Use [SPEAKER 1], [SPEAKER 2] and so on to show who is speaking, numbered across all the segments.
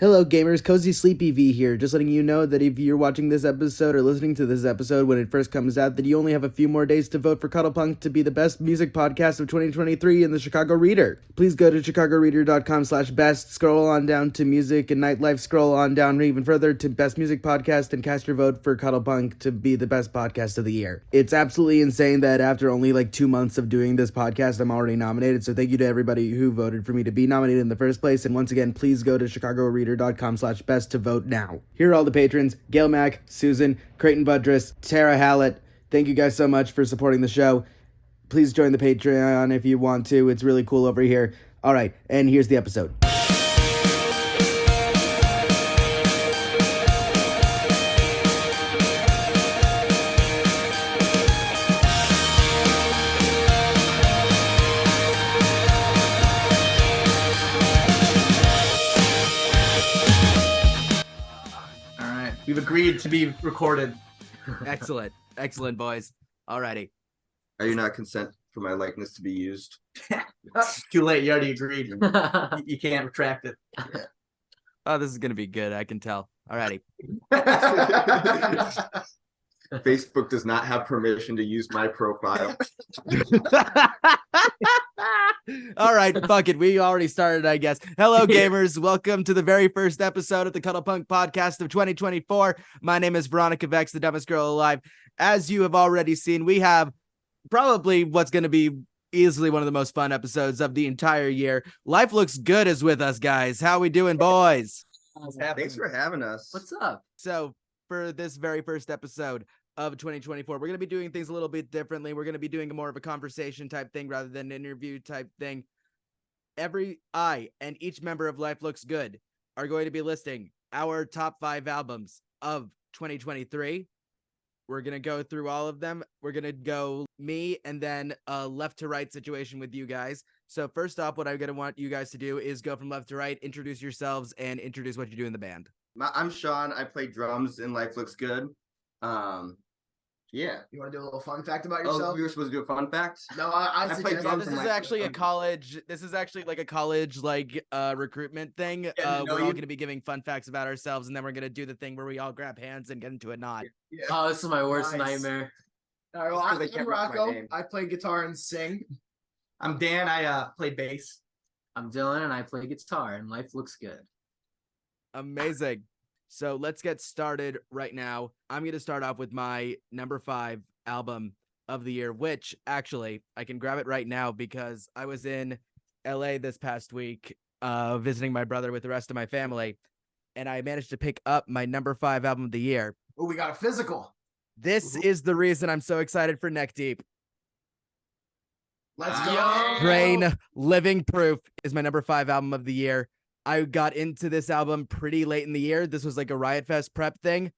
[SPEAKER 1] Hello gamers, Cozy Sleepy V here, just letting you know that if you're watching this episode or listening to this episode when it first comes out, that you only have a few more days to vote for Cuddlepunk to be the best music podcast of 2023 in the Chicago Reader. Please go to chicagoreader.com/best, scroll on down to music and nightlife, scroll on down even further to best music podcast, and cast your vote for Cuddlepunk to be the best podcast of the year. It's absolutely insane that after only like 2 months of doing this podcast, I'm already nominated, so thank you to everybody who voted for me to be nominated in the first place, and once again, please go to chicagoreader.com/best to vote now. Here are all the patrons: Gail Mack, Susan, Creighton Budress, Tara Hallett. Thank you guys so much for supporting the show. Please join the Patreon if you want to. It's really cool over here. All right, and here's the episode.
[SPEAKER 2] We've agreed to be recorded.
[SPEAKER 3] Excellent. Excellent, boys. Alrighty.
[SPEAKER 4] Are you not consent for my likeness to be used?
[SPEAKER 2] Too late. You already agreed. You can't retract it.
[SPEAKER 4] Yeah.
[SPEAKER 3] Oh, this is going to be good. I can tell. Alrighty.
[SPEAKER 4] Facebook does not have permission to use my profile.
[SPEAKER 3] All right, fuck it. We already started, I guess. Hello, gamers. Welcome to the very first episode of the Cuddlepunk podcast of 2024. My name is Veronika, the dumbest girl alive. As you have already seen, we have probably what's going to be easily one of the most fun episodes of the entire year. Life Looks Good is with us, guys. How we doing, boys?
[SPEAKER 4] Thanks for having us.
[SPEAKER 2] What's up?
[SPEAKER 3] So, for this very first episode of 2024, we're going to be doing things a little bit differently. We're going to be doing more of a conversation type thing rather than an interview type thing. I and each member of Life Looks Good are going to be listing our top 5 albums of 2023. We're going to go through all of them. We're going to go me and then a left to right situation with you guys. So first off, what I'm going to want you guys to do is go from left to right, introduce yourselves, and introduce what you do in the band.
[SPEAKER 4] I'm Sean. I play drums in Life Looks Good. Yeah.
[SPEAKER 5] You want to do a little fun fact about
[SPEAKER 4] Oh,
[SPEAKER 5] yourself?
[SPEAKER 4] we were supposed to do a fun fact?
[SPEAKER 5] No, I
[SPEAKER 4] played
[SPEAKER 5] suggest
[SPEAKER 4] drums
[SPEAKER 3] This
[SPEAKER 4] in
[SPEAKER 3] is
[SPEAKER 4] Life
[SPEAKER 3] actually a
[SPEAKER 4] Looks Good.
[SPEAKER 3] college. This is actually like a college recruitment thing.
[SPEAKER 4] to
[SPEAKER 3] We're
[SPEAKER 4] know
[SPEAKER 3] all
[SPEAKER 4] you.
[SPEAKER 3] going to be giving fun facts about ourselves, and then we're going to do the thing where we all grab hands and get into a knot.
[SPEAKER 4] Yeah.
[SPEAKER 6] Oh, this is my worst
[SPEAKER 5] Nice.
[SPEAKER 6] nightmare.
[SPEAKER 5] All right, well,
[SPEAKER 4] Just 'cause they
[SPEAKER 5] I'm
[SPEAKER 4] can't remember my
[SPEAKER 5] Rocco.
[SPEAKER 4] name.
[SPEAKER 5] I play guitar and sing.
[SPEAKER 2] I'm Dan. I play bass.
[SPEAKER 6] I'm Dylan and I play guitar and life looks good.
[SPEAKER 3] Amazing. So let's get started right now. I'm going to start off with my number 5 album of the year, which actually I can grab it right now because I was in LA this past week visiting my brother with the rest of my family, and I managed to pick up my number 5 album of the year.
[SPEAKER 5] Oh, we got a physical.
[SPEAKER 3] This is the reason I'm so excited for Neck Deep.
[SPEAKER 5] Let's
[SPEAKER 4] Yo!
[SPEAKER 5] go.
[SPEAKER 3] Brain Living Proof is my number 5 album of the year. I got into this album pretty late in the year. This was like a Riot Fest prep thing.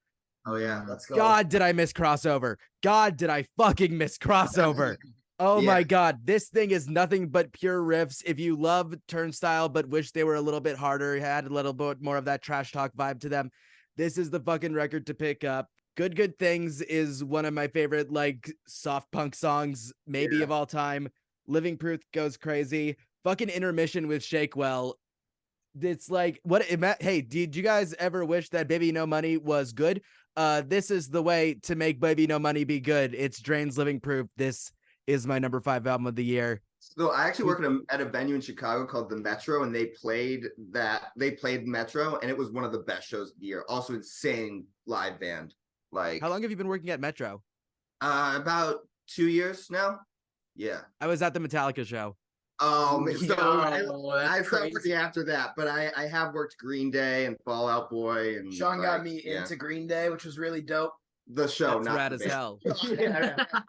[SPEAKER 4] Oh, yeah.
[SPEAKER 5] Let's go.
[SPEAKER 3] God, did I miss crossover? God, did I fucking miss crossover? Oh
[SPEAKER 4] Yeah.
[SPEAKER 3] my God, this thing is nothing but pure riffs. If you love Turnstile but wish they were a little bit harder, had a little bit more of that trash talk vibe to them, this is the fucking record to pick up. Good Things is one of my favorite like soft punk songs maybe
[SPEAKER 4] Yeah.
[SPEAKER 3] of all time. Living Proof goes crazy. Fucking Intermission with Shakewell. It's like hey, did you guys ever wish that Baby No Money was good? This is the way to make Baby No Money be good. It's Drain's Living Proof. This is my number 5 album of the year.
[SPEAKER 4] So I actually work at a venue in Chicago called the Metro, and they played Metro, and it was one of the best shows of the year. Also, insane live band. Like,
[SPEAKER 3] How long have you been working at Metro?
[SPEAKER 4] about 2 years now. Yeah.
[SPEAKER 3] I was at the Metallica show.
[SPEAKER 4] So
[SPEAKER 6] that's
[SPEAKER 4] I stopped
[SPEAKER 6] crazy.
[SPEAKER 4] working after that, but I have worked Green Day and Fall Out Boy, and
[SPEAKER 5] Sean got
[SPEAKER 4] like,
[SPEAKER 5] me
[SPEAKER 4] yeah.
[SPEAKER 5] into Green Day, which was really dope.
[SPEAKER 4] The show.
[SPEAKER 3] That's
[SPEAKER 4] not
[SPEAKER 3] rad
[SPEAKER 4] the
[SPEAKER 3] as
[SPEAKER 4] band.
[SPEAKER 3] hell.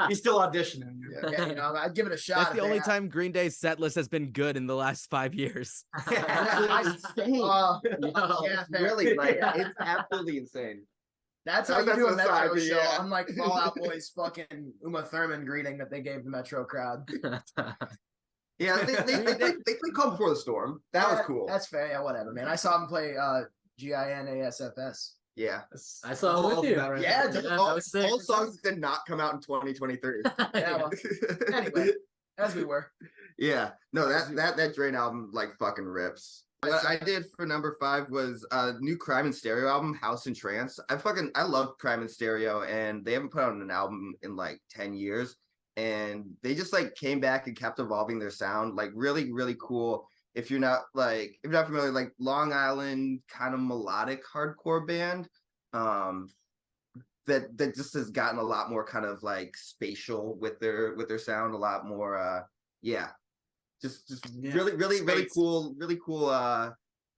[SPEAKER 2] He's still auditioning.
[SPEAKER 4] Yeah.
[SPEAKER 5] Yeah, you know, I'd give it a shot.
[SPEAKER 3] That's the
[SPEAKER 5] if they
[SPEAKER 3] only
[SPEAKER 5] had-
[SPEAKER 3] time Green Day's set list has been good in the last 5 years.
[SPEAKER 4] Insane.
[SPEAKER 5] Yeah, fair.
[SPEAKER 4] Really, like it's absolutely insane.
[SPEAKER 5] That's how you
[SPEAKER 4] That's
[SPEAKER 5] do a
[SPEAKER 4] the
[SPEAKER 5] Metro
[SPEAKER 4] side,
[SPEAKER 5] show.
[SPEAKER 4] yeah.
[SPEAKER 5] Unlike Fall Out Boy's fucking Uma Thurman greeting that they gave the Metro crowd.
[SPEAKER 4] Yeah, they played Call Before the Storm. That was
[SPEAKER 5] Yeah,
[SPEAKER 4] cool.
[SPEAKER 5] That's fair. Yeah, whatever, man. I saw him play GINASFS.
[SPEAKER 4] Yeah.
[SPEAKER 6] I saw it with you.
[SPEAKER 5] Yeah, dude.
[SPEAKER 6] that
[SPEAKER 4] all,
[SPEAKER 6] was sick.
[SPEAKER 4] all songs did not come out in 2023.
[SPEAKER 5] Yeah, well, anyway, as we were.
[SPEAKER 4] Yeah. No, that Drain album like fucking rips. What I did for number 5 was new Crime and Stereo album, House and Trance. I love Crime and Stereo, and they haven't put out an album in like 10 years. And they just like came back and kept evolving their sound, like really, really cool. If you're not familiar, like Long Island kind of melodic hardcore band. That just has gotten a lot more kind of like spatial with their sound, a lot more just really cool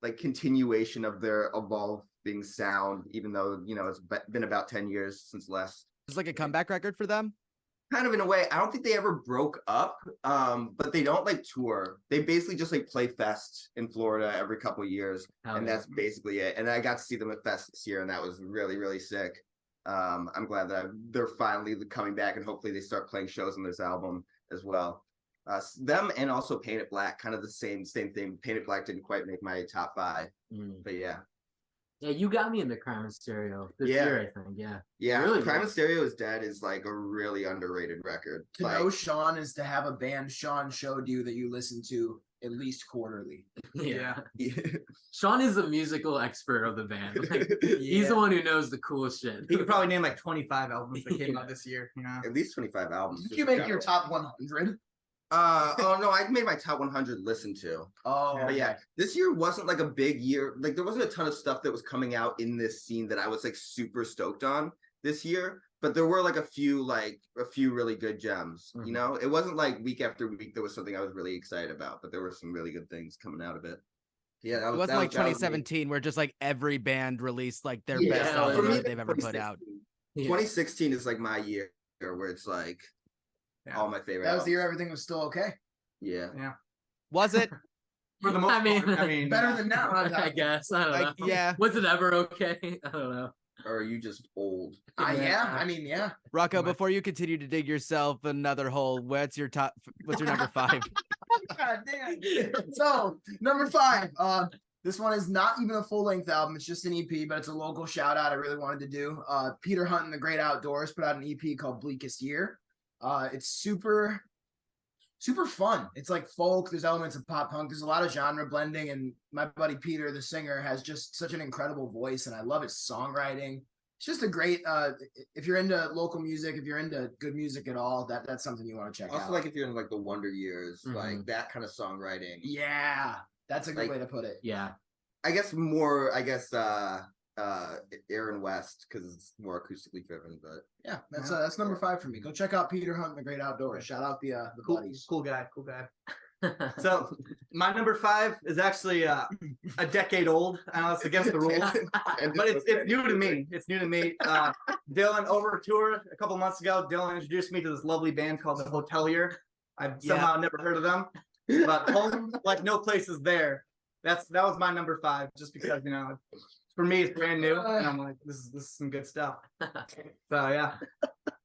[SPEAKER 4] like continuation of their evolving sound, even though it's been about 10 years since last.
[SPEAKER 3] It's like a comeback record for them.
[SPEAKER 4] Kind of in a way. I don't think they ever broke up, but they don't like tour. They basically just like play fest in Florida every couple of years, and that's basically it. And I got to see them at fest this year, and that was really, really sick. I'm glad that they're finally coming back, and hopefully they start playing shows on this album as well. Them and also Painted Black, kind of the same thing. Painted Black didn't quite make my top 5, but yeah.
[SPEAKER 6] Yeah, you got me into Crime and Stereo this year, I think.
[SPEAKER 4] Yeah.
[SPEAKER 6] Really
[SPEAKER 4] Crime and Stereo is Dead is like a really underrated record.
[SPEAKER 5] To know Sean is to have a band Sean showed you that you listen to at least quarterly.
[SPEAKER 6] Yeah. Sean is the musical expert of the band. Like, he's the one who knows the cool shit.
[SPEAKER 2] He could probably name like 25 albums that came out this year.
[SPEAKER 4] At least 25 albums.
[SPEAKER 5] Did you make your top 100?
[SPEAKER 4] Oh no, I made my top 100 listen to.
[SPEAKER 5] Oh,
[SPEAKER 4] but yeah, this year wasn't like a big year. Like there wasn't a ton of stuff that was coming out in this scene that I was like super stoked on this year. But there were like a few really good gems.
[SPEAKER 6] Mm-hmm.
[SPEAKER 4] It wasn't like week after week there was something I was really excited about, but there were some really good things coming out of it. Yeah,
[SPEAKER 3] it wasn't like 2017 where just like every band released like their best album that they've ever put out.
[SPEAKER 4] 2016 is like my year where it's like all my favorite.
[SPEAKER 5] That was the year everything was still okay.
[SPEAKER 4] Yeah.
[SPEAKER 3] Was it?
[SPEAKER 2] For the most
[SPEAKER 6] I mean,
[SPEAKER 5] better than now.
[SPEAKER 6] I guess. I don't know.
[SPEAKER 3] Yeah.
[SPEAKER 6] Was it ever okay? I don't know.
[SPEAKER 4] Or are you just old?
[SPEAKER 5] Yeah.
[SPEAKER 3] Rocco, before you continue to dig yourself another hole, what's your number 5?
[SPEAKER 5] God damn. So number 5. This one is not even a full-length album. It's just an EP, but it's a local shout-out I really wanted to do. Peter Hunt and the Great Outdoors put out an EP called Bleakest Year. It's super fun. It's like folk. There's elements of pop punk. There's a lot of genre blending, and my buddy Peter, the singer, has just such an incredible voice, and I love his songwriting. It's just a great. If you're into local music, if you're into good music at all, that's something you want to check out.
[SPEAKER 4] Also, like if you're in like the Wonder Years, like that kind of songwriting.
[SPEAKER 5] Yeah, that's a good way to put it.
[SPEAKER 6] Yeah,
[SPEAKER 4] I guess Aaron West because it's more acoustically driven, but
[SPEAKER 5] yeah, that's number 5 for me. Go check out Peter Hunt and the Great Outdoors. Shout out the buddies.
[SPEAKER 2] Cool guy. So my number 5 is actually a decade old. I know it's against the rules, but it's new to me. It's new to me. Dylan, over a tour a couple months ago, Dylan introduced me to this lovely band called The Hotelier. I've somehow never heard of them, but Home Like No Place Is There. That was my number 5, just because for me it's brand new, and I'm like, this is some good stuff. So yeah.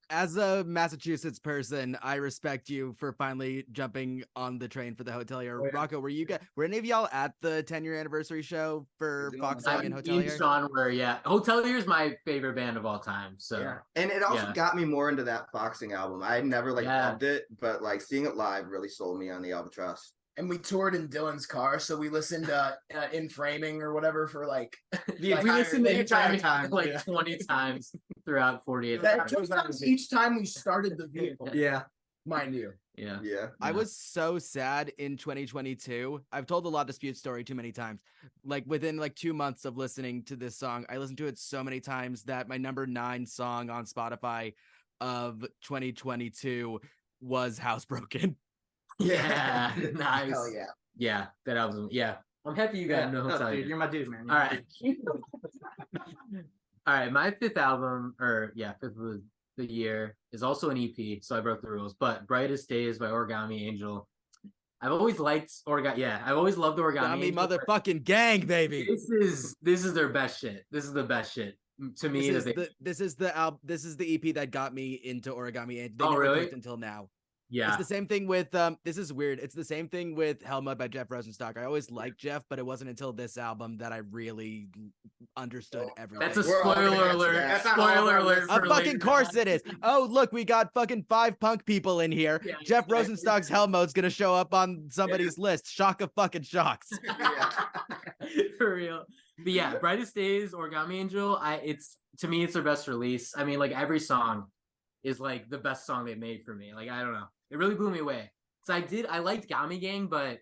[SPEAKER 3] As a Massachusetts person, I respect you for finally jumping on the train for The Hotelier. Rocco, were any of y'all at the 10-year anniversary show for Fox Song and Hotelier?
[SPEAKER 6] Me and Sean were, Hotelier is my favorite band of all time. So
[SPEAKER 4] and it also got me more into that Foxing album. I never loved it, but like seeing it live really sold me on the Albatross.
[SPEAKER 5] And we toured in Dylan's car, so we listened to In Framing or whatever for like.
[SPEAKER 6] We listened to In Framing like 20 times throughout 48
[SPEAKER 5] hours. Each time we started the vehicle.
[SPEAKER 2] Yeah.
[SPEAKER 5] Mind you.
[SPEAKER 6] Yeah.
[SPEAKER 3] I was so sad in 2022. I've told the Law Dispute story too many times. Like within like 2 months of listening to this song, I listened to it so many times that my number 9 song on Spotify of 2022 was Housebroken.
[SPEAKER 6] Yeah, nice.
[SPEAKER 5] Hell yeah.
[SPEAKER 6] Yeah, that album. Yeah, I'm happy you got no Hotelier.
[SPEAKER 2] Dude, you're my dude, man.
[SPEAKER 6] All right. All right, my 5th album, 5th of the year, is also an EP, so I broke the rules. But Brightest Days by Origami Angel. I've always liked I've always loved the Origami Angel,
[SPEAKER 3] motherfucking gang, baby.
[SPEAKER 6] This is their best shit. This is the best shit to me.
[SPEAKER 3] This is the EP that got me into Origami Angel. They
[SPEAKER 6] never
[SPEAKER 3] really?
[SPEAKER 6] Clicked
[SPEAKER 3] until now.
[SPEAKER 6] Yeah.
[SPEAKER 3] It's the same thing with this is weird. It's the same thing with Helmut by Jeff Rosenstock. I always liked Jeff, but it wasn't until this album that I really understood everything.
[SPEAKER 6] That's a
[SPEAKER 4] We're all
[SPEAKER 6] spoiler
[SPEAKER 4] gonna
[SPEAKER 6] alert.
[SPEAKER 4] answer that.
[SPEAKER 6] Spoiler alert.
[SPEAKER 3] Of
[SPEAKER 6] for
[SPEAKER 3] fucking
[SPEAKER 6] later.
[SPEAKER 3] course it is. Oh, look, we got fucking 5 punk people in here.
[SPEAKER 6] Yeah,
[SPEAKER 3] Jeff
[SPEAKER 6] exactly.
[SPEAKER 3] Rosenstock's Helmut's gonna show up on somebody's list. Shock of fucking shocks.
[SPEAKER 6] For real. But yeah, Brightest Days, Origami Angel, to me it's their best release. I mean, like every song is like the best song they've made for me. Like I don't know. It really blew me away. So I liked Gami Gang, but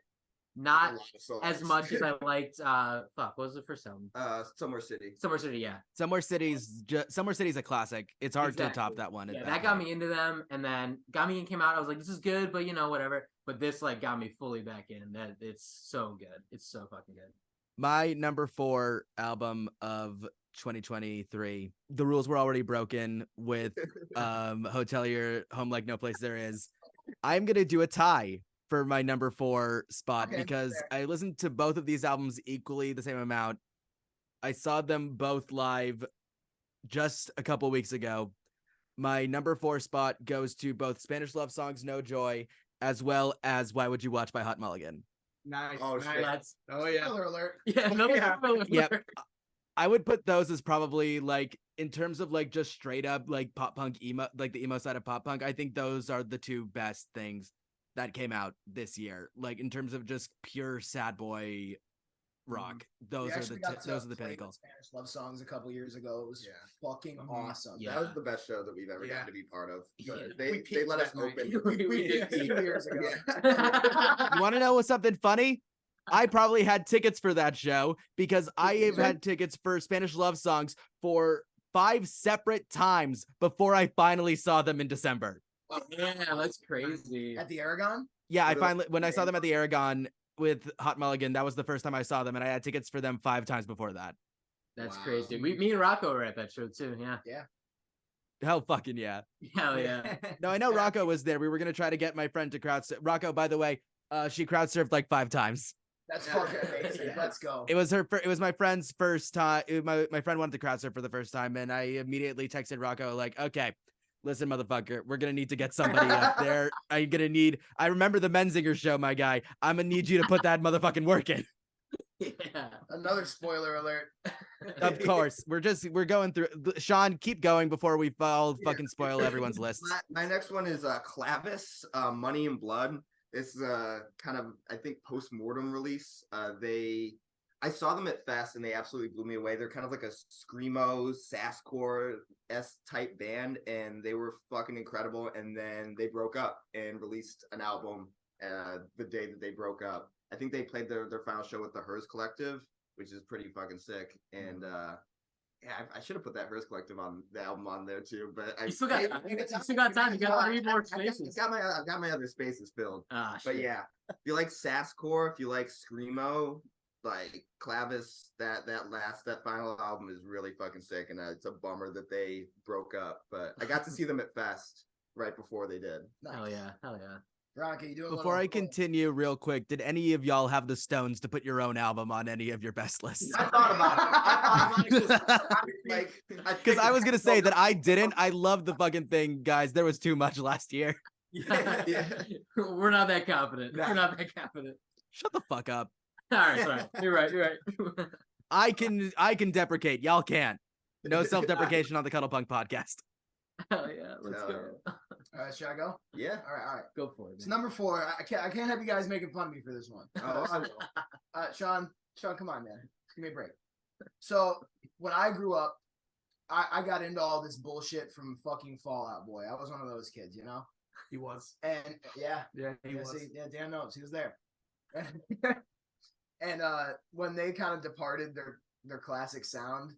[SPEAKER 6] not as much as I liked what was the first album?
[SPEAKER 4] Somewhere City.
[SPEAKER 6] Somewhere City, yeah.
[SPEAKER 3] Somewhere City's a classic. It's hard to top that one.
[SPEAKER 6] Yeah, that got me into them, and then Gami Gang came out. I was like, this is good, but whatever. But this like got me fully back in. That it's so good. It's so fucking good.
[SPEAKER 3] My number 4 album of 2023. The rules were already broken with Hotelier, Home Like No Place There Is. I'm gonna do a tie for my number 4 spot because I listened to both of these albums equally the same amount. I saw them both live just a couple weeks ago. My number 4 spot goes to both Spanish Love Songs, No Joy, as well as Why Would You Watch by Hot Mulligan.
[SPEAKER 2] Nice.
[SPEAKER 4] Oh, shit.
[SPEAKER 6] That's,
[SPEAKER 5] Spoiler alert.
[SPEAKER 6] yeah,
[SPEAKER 3] Yep. I would put those as probably like in terms of like just straight up like pop punk emo, like the emo side of pop punk. I think those are the 2 best things that came out this year. Like in terms of just pure sad boy rock. Those are the pinnacle.
[SPEAKER 5] Spanish Love Songs a couple years ago. It was fucking awesome.
[SPEAKER 6] Yeah.
[SPEAKER 4] That was the best show that we've ever gotten to be part of.
[SPEAKER 6] Yeah.
[SPEAKER 4] They let us open.
[SPEAKER 5] We did 2 years ago.
[SPEAKER 3] You want to know what's something funny? I probably had tickets for that show because I have had tickets for Spanish Love Songs for 5 separate times before I finally saw them in December.
[SPEAKER 6] Yeah, that's crazy.
[SPEAKER 5] At the Aragon?
[SPEAKER 3] Yeah, when I saw them at the Aragon with Hot Mulligan, that was the first time I saw them, and I had tickets for them 5 times before that.
[SPEAKER 6] That's crazy. Me and Rocco were at that show too. Yeah.
[SPEAKER 3] Hell fucking yeah.
[SPEAKER 6] Hell yeah.
[SPEAKER 3] No, I know Rocco was there. We were gonna try to get my friend to crowd surf. Rocco, by the way, she crowd surfed like 5 times.
[SPEAKER 5] That's fucking amazing. Let's go.
[SPEAKER 3] It was my friend's first time. My friend wanted to crowd surf for the first time, and I immediately texted Rocco like, "Okay, listen, motherfucker, we're gonna need to get somebody up there. I remember the Menzinger show, my guy. I'm gonna need you to put that motherfucking work in."
[SPEAKER 6] Yeah.
[SPEAKER 5] Another spoiler alert.
[SPEAKER 3] Of course, we're going through. Sean, keep going before we all fucking spoil everyone's list.
[SPEAKER 4] My next one is Clavis, Money and Blood. It's kind of, I think, post-mortem release. I saw them at Fest and they absolutely blew me away. They're kind of like a screamo, sasscore-esque type band, and they were fucking incredible. And then they broke up and released an album the day that they broke up. I think they played their final show with the Hers Collective, which is pretty fucking sick. And I should have put that Hers Collective on the album on there too, but
[SPEAKER 6] You still got time. You got 3 more spaces.
[SPEAKER 4] I've got my other spaces filled.
[SPEAKER 6] But
[SPEAKER 4] But yeah, if you like sasscore, if you like screamo, like Clavis, that final album is really fucking sick, and it's a bummer that they broke up. But I got to see them at Fest right before they did.
[SPEAKER 5] Nice.
[SPEAKER 6] Hell yeah.
[SPEAKER 5] Veronika, you doing?
[SPEAKER 3] Before I continue, real quick, did any of y'all have the stones to put your own album on any of your best lists?
[SPEAKER 4] I thought about it.
[SPEAKER 3] Because I was gonna say that I didn't. I love the fucking thing, guys. There was too much last year.
[SPEAKER 6] Yeah. We're not that confident. We're not that confident.
[SPEAKER 3] Shut the fuck up.
[SPEAKER 6] All right, sorry. You're right.
[SPEAKER 3] I can deprecate. Y'all can't. No self-deprecation on the Cuddlepunk podcast.
[SPEAKER 6] Hell yeah. Let's go.
[SPEAKER 5] All right, should I go?
[SPEAKER 4] Yeah.
[SPEAKER 5] All right.
[SPEAKER 6] Go for it.
[SPEAKER 5] So number 4, I can't have you guys making fun of me for this one.
[SPEAKER 4] Oh, I will.
[SPEAKER 5] Sean, come on, man. Give me a break. So when I grew up, I got into all this bullshit from fucking Fallout Boy. I was one of those kids, you know?
[SPEAKER 2] He was.
[SPEAKER 5] And
[SPEAKER 2] He was.
[SPEAKER 5] See, Dan knows he was there. And when they kind of departed their classic sound,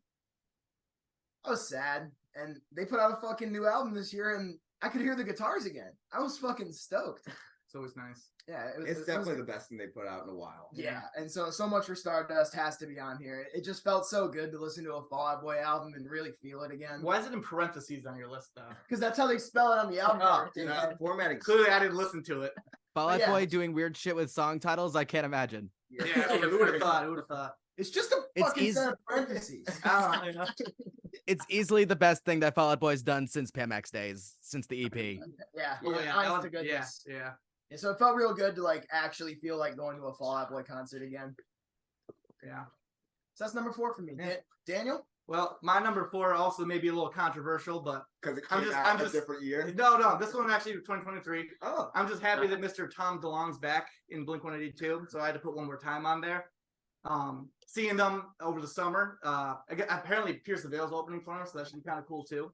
[SPEAKER 5] I was sad. And they put out a fucking new album this year, and I could hear the guitars again. I was fucking stoked.
[SPEAKER 2] It's always nice.
[SPEAKER 4] Yeah, it's definitely the best thing they put out in a while.
[SPEAKER 5] Yeah, and so much for Stardust has to be on here. It just felt so good to listen to a Fall Out Boy album and really feel it again.
[SPEAKER 2] Why is it in parentheses on your list though?
[SPEAKER 5] Because that's how they spell it on the album.
[SPEAKER 4] Formatting.
[SPEAKER 2] Clearly, I didn't listen to it.
[SPEAKER 3] Fall Out Boy doing weird shit with song titles. I can't imagine.
[SPEAKER 2] Yeah, who would have thought?
[SPEAKER 5] It's just a fucking set of parentheses.
[SPEAKER 3] It's easily the best thing that Fall Out Boy's done since Pam X days, since the EP.
[SPEAKER 5] Yeah,
[SPEAKER 2] Oh, yeah,
[SPEAKER 5] honest
[SPEAKER 2] that was-
[SPEAKER 5] to goodness.
[SPEAKER 2] yeah.
[SPEAKER 5] Yeah, so it felt real good to like actually feel like going to a Fall Out Boy concert again.
[SPEAKER 2] Yeah.
[SPEAKER 5] So that's number 4 for me.
[SPEAKER 2] Yeah.
[SPEAKER 5] Daniel?
[SPEAKER 2] Well, my number 4 also may be a little controversial, but
[SPEAKER 4] Because it
[SPEAKER 2] I'm
[SPEAKER 4] came
[SPEAKER 2] just-
[SPEAKER 4] out
[SPEAKER 2] I'm
[SPEAKER 4] a
[SPEAKER 2] just-
[SPEAKER 4] different year.
[SPEAKER 2] no, this one actually was 2023.
[SPEAKER 4] Oh,
[SPEAKER 2] I'm just happy that Mr. Tom DeLonge's back in Blink-182, so I had to put One More Time on there. Seeing them over the summer, apparently Pierce the Veil's opening for them, so that should be kind of cool too.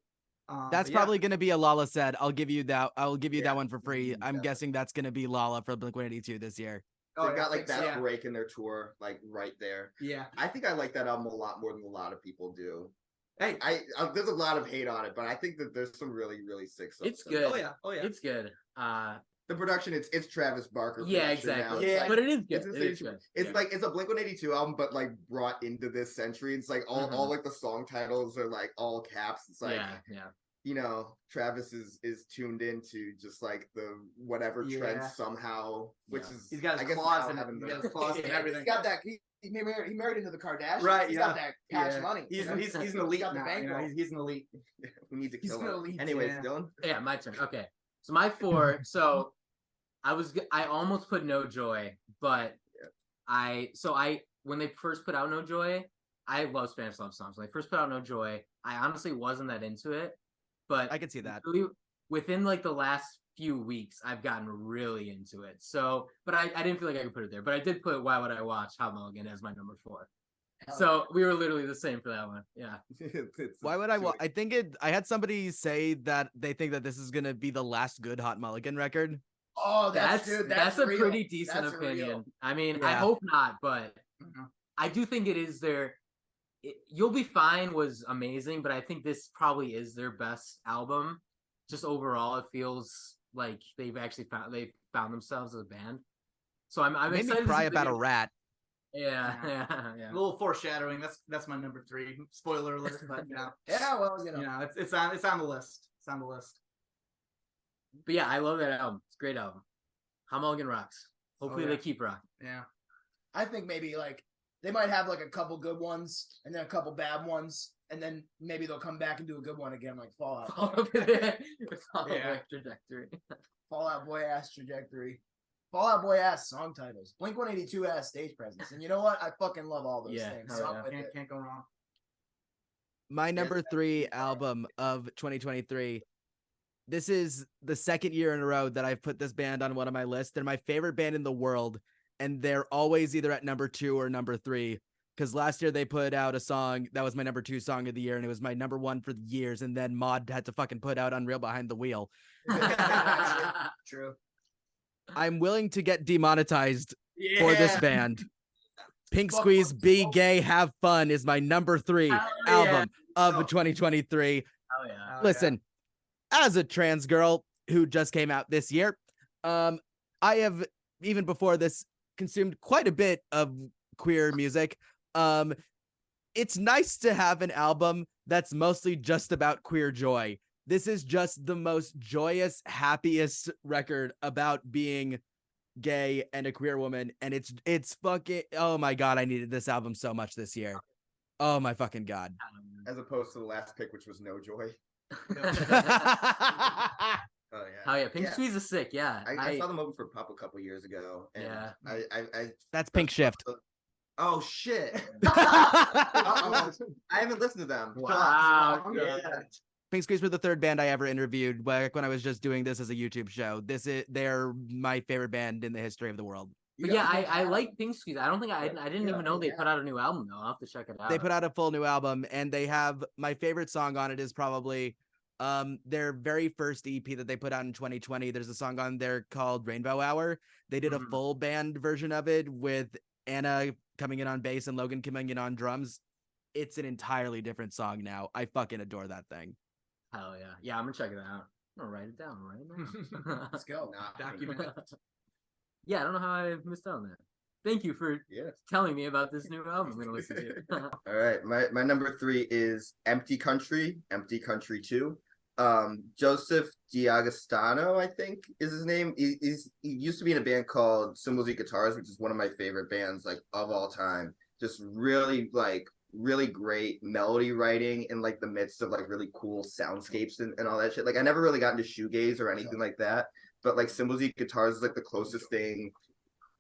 [SPEAKER 3] That's
[SPEAKER 2] but yeah.
[SPEAKER 3] probably gonna be a Lala said. I'll give you that.
[SPEAKER 4] Yeah,
[SPEAKER 3] that one for free. I'm
[SPEAKER 4] definitely.
[SPEAKER 3] guessing that's gonna be Lala for Blink-182 this year.
[SPEAKER 4] they
[SPEAKER 2] Oh, yeah,
[SPEAKER 4] got
[SPEAKER 2] I
[SPEAKER 4] like
[SPEAKER 2] think so,
[SPEAKER 4] that
[SPEAKER 2] yeah.
[SPEAKER 4] break in their tour, like right there.
[SPEAKER 2] Yeah.
[SPEAKER 4] I think I like that album a lot more than a lot of people do.
[SPEAKER 2] Hey.
[SPEAKER 4] There's a lot of hate on it, but I think that there's some really, really sick stuff.
[SPEAKER 6] It's
[SPEAKER 4] in it.
[SPEAKER 6] good.
[SPEAKER 2] Oh yeah.
[SPEAKER 6] It's good.
[SPEAKER 4] The production, it's Travis Barker.
[SPEAKER 6] Yeah,
[SPEAKER 4] production now.
[SPEAKER 6] exactly.
[SPEAKER 4] It's
[SPEAKER 2] Yeah.
[SPEAKER 4] like-
[SPEAKER 6] But it is good.
[SPEAKER 4] It's,
[SPEAKER 6] It
[SPEAKER 4] insane.
[SPEAKER 6] is good.
[SPEAKER 4] It's
[SPEAKER 6] Yeah.
[SPEAKER 4] like it's a Blink-182 album, but like brought into this century. It's like all like the song titles are like all caps. It's like
[SPEAKER 6] yeah.
[SPEAKER 4] Travis is tuned into just like the whatever
[SPEAKER 2] Yeah.
[SPEAKER 4] trend somehow, which
[SPEAKER 6] Yeah.
[SPEAKER 4] is
[SPEAKER 2] He's got
[SPEAKER 4] I
[SPEAKER 2] his
[SPEAKER 4] guess
[SPEAKER 2] claws
[SPEAKER 4] now
[SPEAKER 2] in it.
[SPEAKER 4] having
[SPEAKER 2] He
[SPEAKER 4] the-
[SPEAKER 2] got his claws and
[SPEAKER 6] Yeah,
[SPEAKER 2] everything.
[SPEAKER 5] He's got that. He married into the Kardashians.
[SPEAKER 2] Right,
[SPEAKER 5] He's
[SPEAKER 2] yeah.
[SPEAKER 5] got that cash
[SPEAKER 2] Yeah.
[SPEAKER 5] money.
[SPEAKER 2] He's
[SPEAKER 5] you know?
[SPEAKER 2] an
[SPEAKER 5] He's
[SPEAKER 2] elite
[SPEAKER 5] got the
[SPEAKER 2] now.
[SPEAKER 5] bankroll.
[SPEAKER 2] He's an elite.
[SPEAKER 4] we need to
[SPEAKER 5] He's
[SPEAKER 4] kill
[SPEAKER 5] gonna
[SPEAKER 4] him.
[SPEAKER 5] lead,
[SPEAKER 4] Anyways,
[SPEAKER 2] yeah.
[SPEAKER 4] Dylan.
[SPEAKER 6] Yeah, my turn. Okay. So my 4. So I almost put No Joy, but when they first put out No Joy, I love Spanish love songs. When they first put out No Joy, I honestly wasn't that into it, but
[SPEAKER 3] I can see that.
[SPEAKER 6] really, within like the last few weeks, I've gotten really into it. So, but I didn't feel like I could put it there, but I did put Why Would I Watch Hot Mulligan as my number 4. So we were literally the same for that one. Yeah.
[SPEAKER 3] Why would I? I think I had somebody say that they think that this is gonna be the last good Hot Mulligan record.
[SPEAKER 5] Oh,
[SPEAKER 6] That's a
[SPEAKER 5] real.
[SPEAKER 6] pretty decent
[SPEAKER 5] That's
[SPEAKER 6] opinion.
[SPEAKER 5] real.
[SPEAKER 6] I mean, I
[SPEAKER 3] Yeah.
[SPEAKER 6] hope not, but
[SPEAKER 2] Mhm.
[SPEAKER 6] I do think it is You'll Be Fine was amazing, but I think this probably is their best album. Just overall, it feels like they've found themselves as a band. So I'm
[SPEAKER 3] Made
[SPEAKER 6] excited
[SPEAKER 3] me
[SPEAKER 6] to
[SPEAKER 3] cry
[SPEAKER 6] see
[SPEAKER 3] about a rat.
[SPEAKER 6] Yeah,
[SPEAKER 2] A
[SPEAKER 6] yeah.
[SPEAKER 2] little foreshadowing. That's my number 3. Spoiler alert, but yeah.
[SPEAKER 5] Yeah, well, you know.
[SPEAKER 2] It's on the list. It's on the list.
[SPEAKER 6] But yeah, I love that album. It's a great album. Hot Mulligan rocks. Hopefully
[SPEAKER 2] yeah.
[SPEAKER 6] they keep rocking.
[SPEAKER 2] Yeah.
[SPEAKER 5] I think maybe like they might have like a couple good ones and then a couple bad ones, and then maybe they'll come back and do a good one again, like Fallout.
[SPEAKER 2] Yeah.
[SPEAKER 6] Trajectory.
[SPEAKER 5] Fallout Boy ass trajectory. Fallout Boy ass song titles. Blink-182 ass stage presence. And you know what? I fucking love all those
[SPEAKER 6] Yeah,
[SPEAKER 5] things.
[SPEAKER 6] hell
[SPEAKER 5] So I'm
[SPEAKER 6] yeah.
[SPEAKER 5] with it.
[SPEAKER 2] Can't go wrong.
[SPEAKER 3] My number 3 album of 2023. This is the second year in a row that I've put this band on one of my lists. They're my favorite band in the world, and they're always either at number 2 or number 3. Because last year they put out a song that was my number 2 song of the year, and it was my number 1 for years. And then Maud had to fucking put out Unreal Behind the Wheel.
[SPEAKER 5] True.
[SPEAKER 3] I'm willing to get demonetized for this band. Pink Squeeze, Be Gay, Have Fun is my number 3
[SPEAKER 6] Hell yeah.
[SPEAKER 3] album of 2023.
[SPEAKER 6] Oh yeah.
[SPEAKER 3] Listen, as a trans girl who just came out this year, I have, even before this, consumed quite a bit of queer music. It's nice to have an album that's mostly just about queer joy. This is just the most joyous, happiest record about being gay and a queer woman, and it's fucking, oh my god, I needed this album so much this year. Oh my fucking god.
[SPEAKER 4] As opposed to the last pick, which was No Joy. Oh yeah.
[SPEAKER 6] Oh yeah, Pink Squeeze is sick. Yeah,
[SPEAKER 4] I saw them open for Pup a couple years ago, and
[SPEAKER 6] Yeah.
[SPEAKER 4] I
[SPEAKER 3] That's Pink Shift.
[SPEAKER 4] Oh shit!
[SPEAKER 3] Pink
[SPEAKER 4] I haven't listened to them.
[SPEAKER 6] Wow.
[SPEAKER 4] Yeah.
[SPEAKER 3] Squeeze were the 3rd band I ever interviewed back when I was just doing this as a YouTube show. They're my favorite band in the history of the world.
[SPEAKER 6] But yeah, I like Pink Squeeze. I don't think I didn't even know they put out a new album though. I'll have to check it out.
[SPEAKER 3] They put out a full new album, and they have, my favorite song on it is probably their very first EP that they put out in 2020. There's a song on there called Rainbow Hour. They did a full band version of it with Anna coming in on bass and Logan coming in on drums. It's an entirely different song now. I fucking adore that thing.
[SPEAKER 6] Hell yeah. Yeah, I'm gonna check it out. I'm gonna write it down right now.
[SPEAKER 5] Let's go.
[SPEAKER 2] Document.
[SPEAKER 6] Yeah, I don't know how I missed out on that. Thank you for
[SPEAKER 4] Yeah.
[SPEAKER 6] telling me about this new album I'm gonna listen to.
[SPEAKER 4] All right, my number 3 is Empty Country 2. Joseph D'Agostino, I think is his name. He used to be in a band called Cymbals Eat Guitars, which is one of my favorite bands like of all time. Just really like really great melody writing in like the midst of like really cool soundscapes and all that shit. Like I never really got into shoegaze or anything like that, but like cymbals and guitars is like the closest thing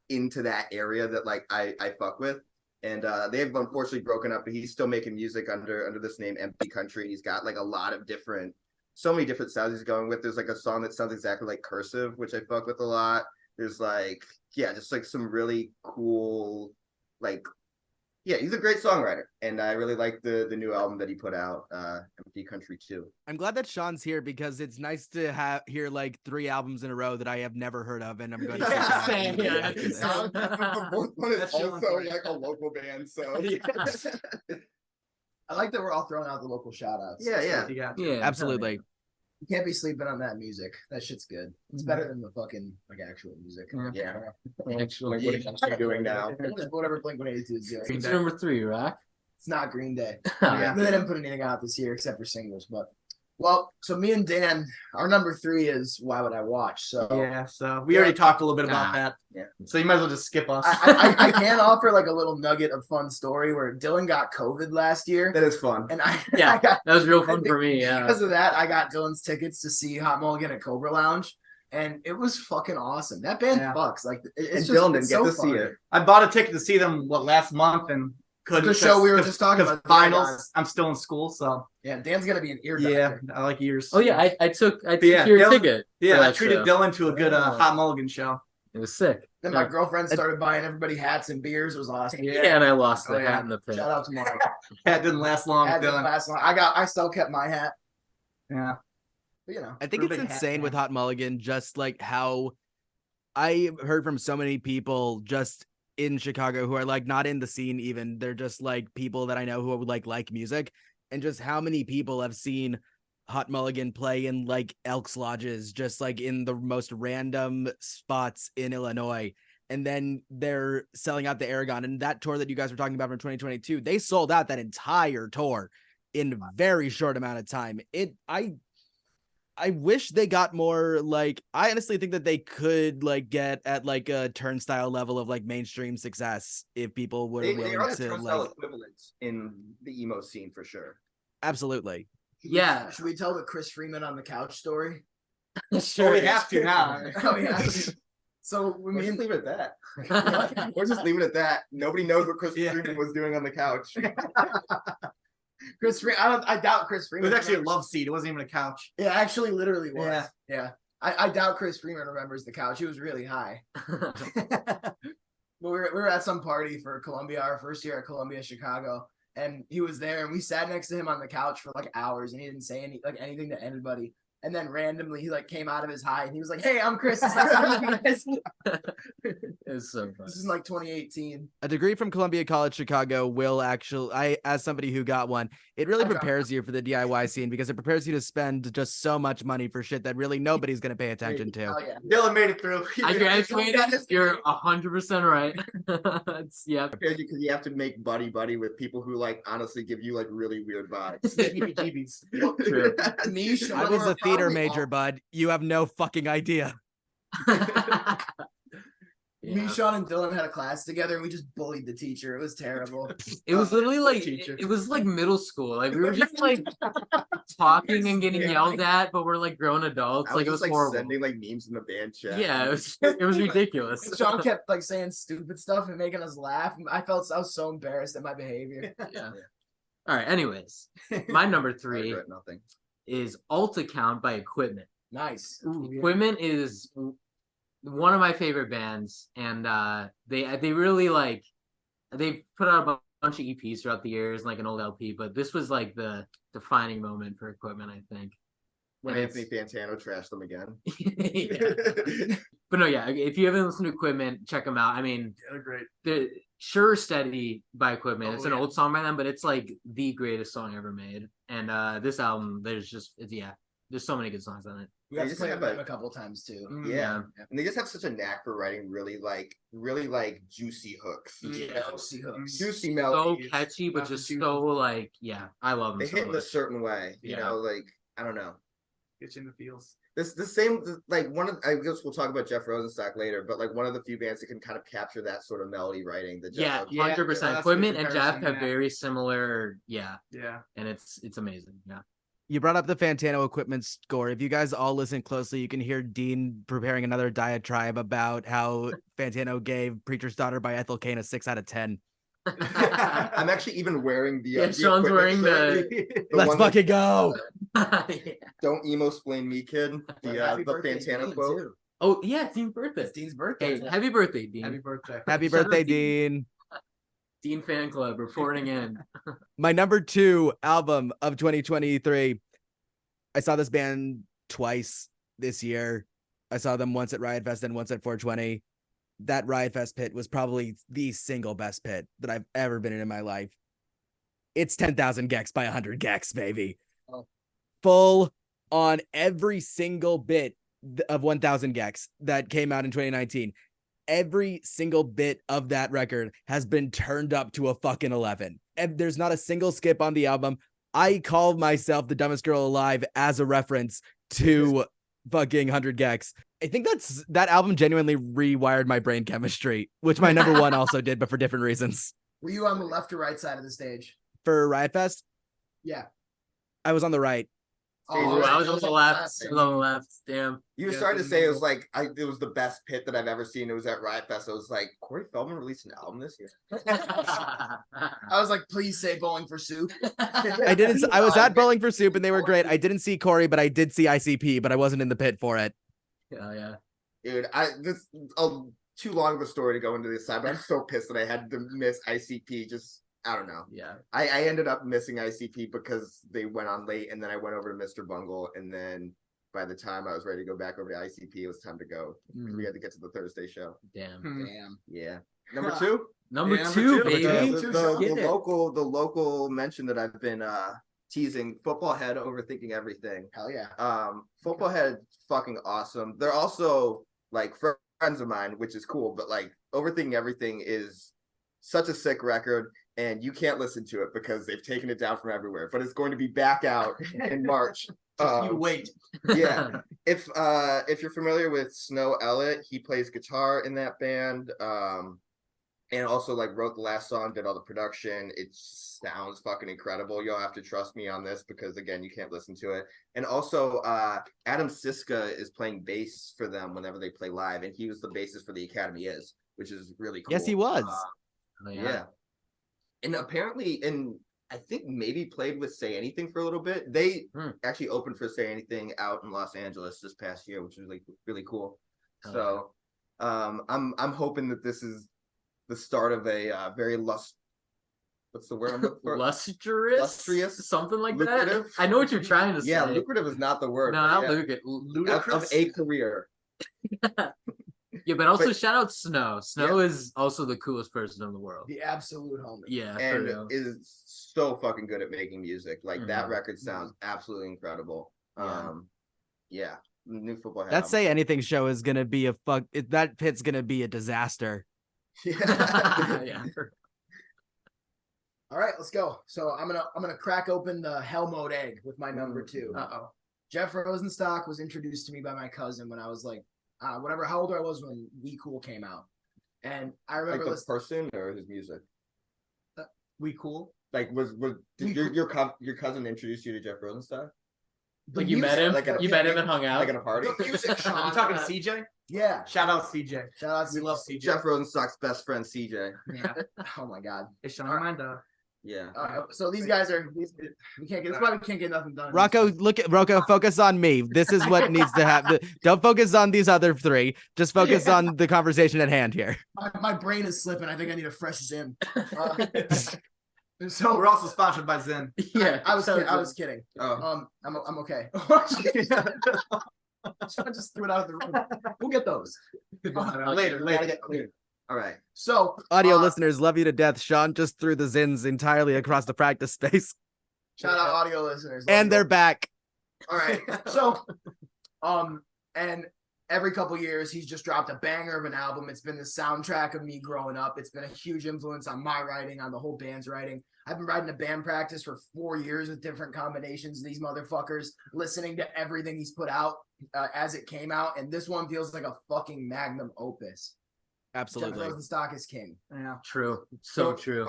[SPEAKER 4] into that area that like I fuck with. And they have unfortunately broken up, but he's still making music under this name Empty Country. He's got like a lot of so many different sounds he's going with. There's like a song that sounds exactly like Cursive, which I fuck with a lot. There's like, yeah, just like some really cool, like, yeah, he's a great songwriter. And I really like the new album that he put out, Empty Country 2.
[SPEAKER 3] I'm glad that Sean's here because it's nice to hear like 3 albums in a row that I have never heard of, and I'm going to
[SPEAKER 6] Same, yeah.
[SPEAKER 4] The fourth one is also like a local band, so
[SPEAKER 5] I like that we're all throwing out the local shout outs.
[SPEAKER 4] yeah.
[SPEAKER 3] absolutely.
[SPEAKER 5] You can't be sleeping on that music. That shit's good. It's better than the fucking like actual music.
[SPEAKER 4] Yeah.
[SPEAKER 6] Actually,
[SPEAKER 4] Like, what are you doing now?
[SPEAKER 5] Whatever Blink-182 is doing.
[SPEAKER 6] It's number 3, Rock.
[SPEAKER 5] It's not Green Day.
[SPEAKER 6] Yeah.
[SPEAKER 5] They didn't put anything out this year except for singles. But well, so me and Dan, our number 3 is Why Would I Watch? So
[SPEAKER 2] Yeah, so we already talked a little bit about that.
[SPEAKER 4] Yeah.
[SPEAKER 2] So you might as well just skip us.
[SPEAKER 5] I can offer like a little nugget of fun story where Dylan got COVID last year.
[SPEAKER 4] That is fun.
[SPEAKER 5] And I
[SPEAKER 6] Yeah,
[SPEAKER 5] got,
[SPEAKER 6] that was real fun for me. Yeah.
[SPEAKER 5] because of that, I got Dylan's tickets to see Hot Mulligan at Cobra Lounge. And it was fucking awesome. That band fucks. Like it's
[SPEAKER 4] And
[SPEAKER 5] just
[SPEAKER 4] Dylan didn't
[SPEAKER 5] it's
[SPEAKER 4] get
[SPEAKER 5] so
[SPEAKER 4] to see
[SPEAKER 5] fun.
[SPEAKER 4] it.
[SPEAKER 2] I bought a ticket to see them last month and couldn't.
[SPEAKER 5] The show we were
[SPEAKER 2] 'cause-
[SPEAKER 5] just talking
[SPEAKER 2] 'cause
[SPEAKER 5] about.
[SPEAKER 2] finals. I'm still in school, so
[SPEAKER 5] Yeah, Dan's gonna be an ear
[SPEAKER 2] yeah,
[SPEAKER 5] doctor.
[SPEAKER 2] I like ears.
[SPEAKER 6] Oh yeah, I took
[SPEAKER 2] Yeah,
[SPEAKER 6] your
[SPEAKER 2] Dylan-
[SPEAKER 6] ticket.
[SPEAKER 2] Yeah,
[SPEAKER 6] for
[SPEAKER 2] I
[SPEAKER 6] that
[SPEAKER 2] treated
[SPEAKER 6] show.
[SPEAKER 2] Dylan to a good Hot Mulligan show.
[SPEAKER 6] It was sick.
[SPEAKER 5] Then my girlfriend started buying everybody hats and beers. It was awesome.
[SPEAKER 6] Yeah, and I lost the
[SPEAKER 5] Oh, yeah.
[SPEAKER 6] hat in the pit.
[SPEAKER 5] Shout out to Mark.
[SPEAKER 2] That didn't last long,
[SPEAKER 5] Hat didn't
[SPEAKER 2] Dylan.
[SPEAKER 5] last long. I still kept my hat.
[SPEAKER 2] Yeah.
[SPEAKER 5] But, you know.
[SPEAKER 3] I think
[SPEAKER 2] We're
[SPEAKER 3] it's
[SPEAKER 2] big hat
[SPEAKER 3] insane with Hot Mulligan, just like how I heard from so many people just in Chicago who are like not in the scene even. They're just like people that I know who would like music, and just how many people have seen Hot Mulligan play in like Elks Lodges, just like in the most random spots in Illinois. And then they're selling out the Aragon, and that tour that you guys were talking about from 2022, they sold out that entire tour in a very short amount of time. I wish they got more, like, I honestly think that they could like get at like a Turnstile level of like mainstream success if people were
[SPEAKER 4] They
[SPEAKER 3] willing
[SPEAKER 4] are the
[SPEAKER 3] to
[SPEAKER 4] Turnstile
[SPEAKER 3] like,
[SPEAKER 4] equivalents in the emo scene for sure.
[SPEAKER 3] absolutely.
[SPEAKER 6] Yeah.
[SPEAKER 5] Should we tell the Chris Freeman on the couch story?
[SPEAKER 2] Well, we have to now.
[SPEAKER 5] Oh yeah. So we
[SPEAKER 4] We're just
[SPEAKER 5] mean
[SPEAKER 4] leaving it at that. We're just leaving it at that. Nobody knows what Chris
[SPEAKER 2] Yeah.
[SPEAKER 4] Freeman was doing on the couch.
[SPEAKER 5] Chris Freeman. I doubt Chris
[SPEAKER 2] It
[SPEAKER 5] Freeman.
[SPEAKER 2] was actually a
[SPEAKER 5] remembers-
[SPEAKER 2] love seat. It wasn't even a couch.
[SPEAKER 5] Yeah, actually, literally was.
[SPEAKER 2] Yeah.
[SPEAKER 5] Yeah. I doubt Chris Freeman remembers the couch. It was really high. But we were at some party for Columbia, our first year at Columbia, Chicago, and he was there, and we sat next to him on the couch for like hours, and he didn't say anything to anybody. And then randomly, he like came out of his high, and he was like, "Hey, I'm Chris." It's nice to meet you guys."
[SPEAKER 6] It was so fun.
[SPEAKER 5] This is in like 2018.
[SPEAKER 3] A degree from Columbia College Chicago will actually, I, as somebody who got one, it really
[SPEAKER 5] I got
[SPEAKER 3] prepares you for the DIY scene because it prepares you to spend just so much money for shit that really nobody's going to pay attention to.
[SPEAKER 5] Oh yeah.
[SPEAKER 2] Dylan made it through.
[SPEAKER 6] I graduated. You're 100% right. Yeah.
[SPEAKER 4] Because you have to make buddy with people who like honestly give you like really weird vibes.
[SPEAKER 2] Heebie-jeebies.
[SPEAKER 6] True.
[SPEAKER 5] Me, Sean,
[SPEAKER 3] I was
[SPEAKER 5] were
[SPEAKER 3] a theater
[SPEAKER 5] probably
[SPEAKER 3] major,
[SPEAKER 5] all-
[SPEAKER 3] bud. You have no fucking idea.
[SPEAKER 5] Me,
[SPEAKER 6] Yeah.
[SPEAKER 5] Sean, and Dylan had a class together, and we just bullied the teacher. It was terrible.
[SPEAKER 6] It was literally like
[SPEAKER 2] Teacher.
[SPEAKER 6] it was like middle school. Like we were just like talking and getting yelled at, but we're like grown adults.
[SPEAKER 4] I
[SPEAKER 6] Like it was
[SPEAKER 4] just,
[SPEAKER 6] horrible.
[SPEAKER 4] sending like memes in the band chat.
[SPEAKER 6] Yeah, it was ridiculous.
[SPEAKER 5] Sean kept like saying stupid stuff and making us laugh. I was so embarrassed at my behavior.
[SPEAKER 6] Yeah. All right. Anyways, my number
[SPEAKER 4] I
[SPEAKER 6] 3
[SPEAKER 4] regret nothing.
[SPEAKER 6] is Alt Account by Equipment.
[SPEAKER 5] Nice.
[SPEAKER 6] Equipment is one of my favorite bands, and they really like they put out a bunch of EPs throughout the years, like an old LP, but this was like the defining moment for Equipment, I think.
[SPEAKER 4] When
[SPEAKER 6] And
[SPEAKER 4] Anthony Fantano trashed them again.
[SPEAKER 6] Yeah. But no, yeah, if you haven't listened to Equipment, check them out. I mean,
[SPEAKER 2] They're great.
[SPEAKER 6] the Sure Steady by Equipment. It's
[SPEAKER 2] Oh,
[SPEAKER 6] an
[SPEAKER 2] yeah.
[SPEAKER 6] old song by them, but it's like the greatest song ever made. And this album, there's so many good songs on it.
[SPEAKER 5] We got
[SPEAKER 4] They
[SPEAKER 5] to
[SPEAKER 4] just
[SPEAKER 5] play
[SPEAKER 4] have
[SPEAKER 5] with them
[SPEAKER 4] a-
[SPEAKER 5] a couple times too.
[SPEAKER 4] Yeah. And they just have such a knack for writing really juicy hooks.
[SPEAKER 6] Yeah.
[SPEAKER 5] Juicy hooks.
[SPEAKER 4] Juicy
[SPEAKER 6] So
[SPEAKER 4] melodies.
[SPEAKER 6] catchy, but just
[SPEAKER 2] Massachusetts.
[SPEAKER 6] so like, yeah, I love them
[SPEAKER 4] They
[SPEAKER 6] so
[SPEAKER 4] hit in a
[SPEAKER 6] much.
[SPEAKER 4] certain way. You
[SPEAKER 6] Yeah.
[SPEAKER 4] know, like I don't know.
[SPEAKER 2] Get you in the feels.
[SPEAKER 4] This the same like one of I guess we'll talk about Jeff Rosenstock later, but like one of the few bands that can kind of capture that sort of melody writing that
[SPEAKER 6] Yeah,
[SPEAKER 4] Jeff
[SPEAKER 6] 100%.
[SPEAKER 5] that's
[SPEAKER 6] Equipment
[SPEAKER 5] good
[SPEAKER 6] and Jeff
[SPEAKER 5] comparison,
[SPEAKER 6] have very similar,
[SPEAKER 5] Yeah.
[SPEAKER 6] and it's amazing. Yeah.
[SPEAKER 3] You brought up the Fantano equipment score. If you guys all listen closely, you can hear Dean preparing another diatribe about how Fantano gave Preacher's Daughter by Ethel Cain a 6 out of 10.
[SPEAKER 4] I'm actually even wearing the
[SPEAKER 6] Yeah,
[SPEAKER 4] the
[SPEAKER 6] Sean's
[SPEAKER 4] equipment
[SPEAKER 6] wearing
[SPEAKER 4] shirt. The
[SPEAKER 3] Let's
[SPEAKER 4] one that-
[SPEAKER 3] fucking go.
[SPEAKER 6] Yeah.
[SPEAKER 4] Don't emo splain me, kid.
[SPEAKER 5] Happy
[SPEAKER 4] The
[SPEAKER 5] birthday,
[SPEAKER 4] Fantano
[SPEAKER 5] Dean,
[SPEAKER 4] quote.
[SPEAKER 5] too.
[SPEAKER 6] Oh yeah, it's Dean's birthday.
[SPEAKER 5] It's Dean's birthday.
[SPEAKER 6] Hey, happy birthday, Dean.
[SPEAKER 5] Happy birthday.
[SPEAKER 3] Happy
[SPEAKER 6] Shout out
[SPEAKER 3] birthday,
[SPEAKER 6] Dean.
[SPEAKER 3] Dean.
[SPEAKER 6] Dean fan club reporting in.
[SPEAKER 3] My number 2 album of 2023. I saw this band twice this year. I saw them once at Riot Fest and once at 420. That Riot Fest pit was probably the single best pit that I've ever been in my life. It's 10,000 Gex by 100 Gex, baby.
[SPEAKER 5] Oh.
[SPEAKER 3] Full on every single bit of 1,000 Gex that came out in 2019. Every single bit of that record has been turned up to a fucking 11. And there's not a single skip on the album. I call myself the dumbest girl alive as a reference to fucking 100 Gex. I think that album genuinely rewired my brain chemistry, which my number 1 also did, but for different reasons.
[SPEAKER 5] Were you on the left or right side of the stage?
[SPEAKER 3] For Riot Fest,
[SPEAKER 5] Yeah.
[SPEAKER 3] I was on the right.
[SPEAKER 6] Oh, I was on the left. I was on the left. Damn.
[SPEAKER 4] You were
[SPEAKER 5] Yeah,
[SPEAKER 4] starting to
[SPEAKER 5] the
[SPEAKER 4] say it was
[SPEAKER 5] middle.
[SPEAKER 4] like it was the best pit that I've ever seen. It was at Riot Fest. I was like, Corey Feldman released an album this year.
[SPEAKER 5] I was like, please say Bowling for Soup.
[SPEAKER 3] I was at Bowling for Soup and they were great. I didn't see Corey, but I did see ICP, but I wasn't in the pit for it.
[SPEAKER 6] Oh yeah.
[SPEAKER 4] Dude, this too long of a story to go into this side, but I'm so pissed that I had to miss ICP. Just I don't know.
[SPEAKER 6] Yeah.
[SPEAKER 4] I ended up missing ICP because they went on late, and then I went over to Mr. Bungle, and then by the time I was ready to go back over to ICP, it was time to go. We had to get to the Thursday show.
[SPEAKER 6] Damn.
[SPEAKER 5] Damn.
[SPEAKER 4] Yeah. Number 2.
[SPEAKER 6] Number
[SPEAKER 2] Yeah, number
[SPEAKER 6] 2,
[SPEAKER 2] two.
[SPEAKER 6] baby.
[SPEAKER 4] The local mention that I've been teasing, Football Head Overthinking Everything.
[SPEAKER 5] Hell yeah.
[SPEAKER 4] Football Head fucking awesome. They're also like friends of mine, which is cool, but like Overthinking Everything is such a sick record, and you can't listen to it because they've taken it down from everywhere, but it's going to be back out in March.
[SPEAKER 5] You wait.
[SPEAKER 4] Yeah. If you're familiar with Snow Elliott, he plays guitar in that band. And also like wrote the last song, did all the production. It sounds fucking incredible. You'll have to trust me on this because again, you can't listen to it. And also Adam Siska is playing bass for them whenever they play live, and he was the bassist for The Academy Is, which is really cool.
[SPEAKER 3] Yes, he was.
[SPEAKER 6] Oh,
[SPEAKER 4] Yeah. And apparently, and I think maybe played with Say Anything for a little bit. They actually opened for Say Anything out in Los Angeles this past year, which was like really cool. So I'm hoping that this is the start of a very what's the word I'm looking for?
[SPEAKER 6] Lustrous? Something like
[SPEAKER 4] Lucrative?
[SPEAKER 6] that. I know what you're trying to say.
[SPEAKER 4] Yeah, lucrative is not the word.
[SPEAKER 6] No,
[SPEAKER 4] but
[SPEAKER 6] not
[SPEAKER 4] yeah.
[SPEAKER 6] lucrative. Ludicrous.
[SPEAKER 4] Of a career.
[SPEAKER 6] Yeah, but also shout out Snow. Snow is also the coolest person in the world.
[SPEAKER 5] The absolute homie.
[SPEAKER 6] Yeah, for
[SPEAKER 4] And
[SPEAKER 6] real.
[SPEAKER 4] is so fucking good at making music. Like that record sounds absolutely incredible. Yeah. New Football Head.
[SPEAKER 3] That Say Anything show is gonna be that pit's gonna be a disaster.
[SPEAKER 4] Yeah.
[SPEAKER 6] Yeah.
[SPEAKER 5] All right, let's go. So I'm gonna crack open the Hell Mode egg with my number 2.
[SPEAKER 6] Uh-oh.
[SPEAKER 5] Jeff Rosenstock was introduced to me by my cousin when I was like, whatever, how old I was when We Cool came out, and I remember
[SPEAKER 4] Like the
[SPEAKER 5] listening.
[SPEAKER 4] person or his music?
[SPEAKER 5] We Cool.
[SPEAKER 4] Like did your cousin introduce you to Jeff Rosenstock?
[SPEAKER 5] The
[SPEAKER 6] Like you met him?
[SPEAKER 4] Like at a
[SPEAKER 6] You met him and hung out?
[SPEAKER 4] Like at a party?
[SPEAKER 5] The music, Sean.
[SPEAKER 2] You talking CJ?
[SPEAKER 5] Yeah.
[SPEAKER 2] Shout out CJ.
[SPEAKER 5] Shout out
[SPEAKER 2] We
[SPEAKER 5] to
[SPEAKER 2] love CJ.
[SPEAKER 4] Jeff Rosenstock's best friend CJ.
[SPEAKER 2] Yeah.
[SPEAKER 5] Oh my god.
[SPEAKER 2] It's Sean Amanda.
[SPEAKER 4] Yeah.
[SPEAKER 5] So these guys are. We can't get. That's why we can't get nothing done.
[SPEAKER 3] Rocco, focus on me. This is what needs to happen. Don't focus on these other 3. Just focus on the conversation at hand here.
[SPEAKER 5] My brain is slipping. I think I need a fresh Zim. So
[SPEAKER 2] We're also sponsored by Zen.
[SPEAKER 6] Yeah.
[SPEAKER 5] I was kidding.
[SPEAKER 4] Oh.
[SPEAKER 5] I'm okay. I just threw it out of the room. We'll get those.
[SPEAKER 2] Later.
[SPEAKER 4] All right.
[SPEAKER 5] So
[SPEAKER 3] Audio listeners, love you to death. Sean just threw the Zins entirely across the practice space.
[SPEAKER 5] shout out audio listeners.
[SPEAKER 3] And they're back.
[SPEAKER 5] all right. So and every couple years he's just dropped a banger of an album. It's been the soundtrack of me growing up. It's been a huge influence on my writing, on the whole band's writing. I've been riding a band practice for 4 years with different combinations of these motherfuckers, listening to everything he's put out as it came out, and this one feels like a fucking magnum opus.
[SPEAKER 3] Absolutely.
[SPEAKER 5] Jeff Rosenstock is king.
[SPEAKER 2] Yeah.
[SPEAKER 6] True. So true.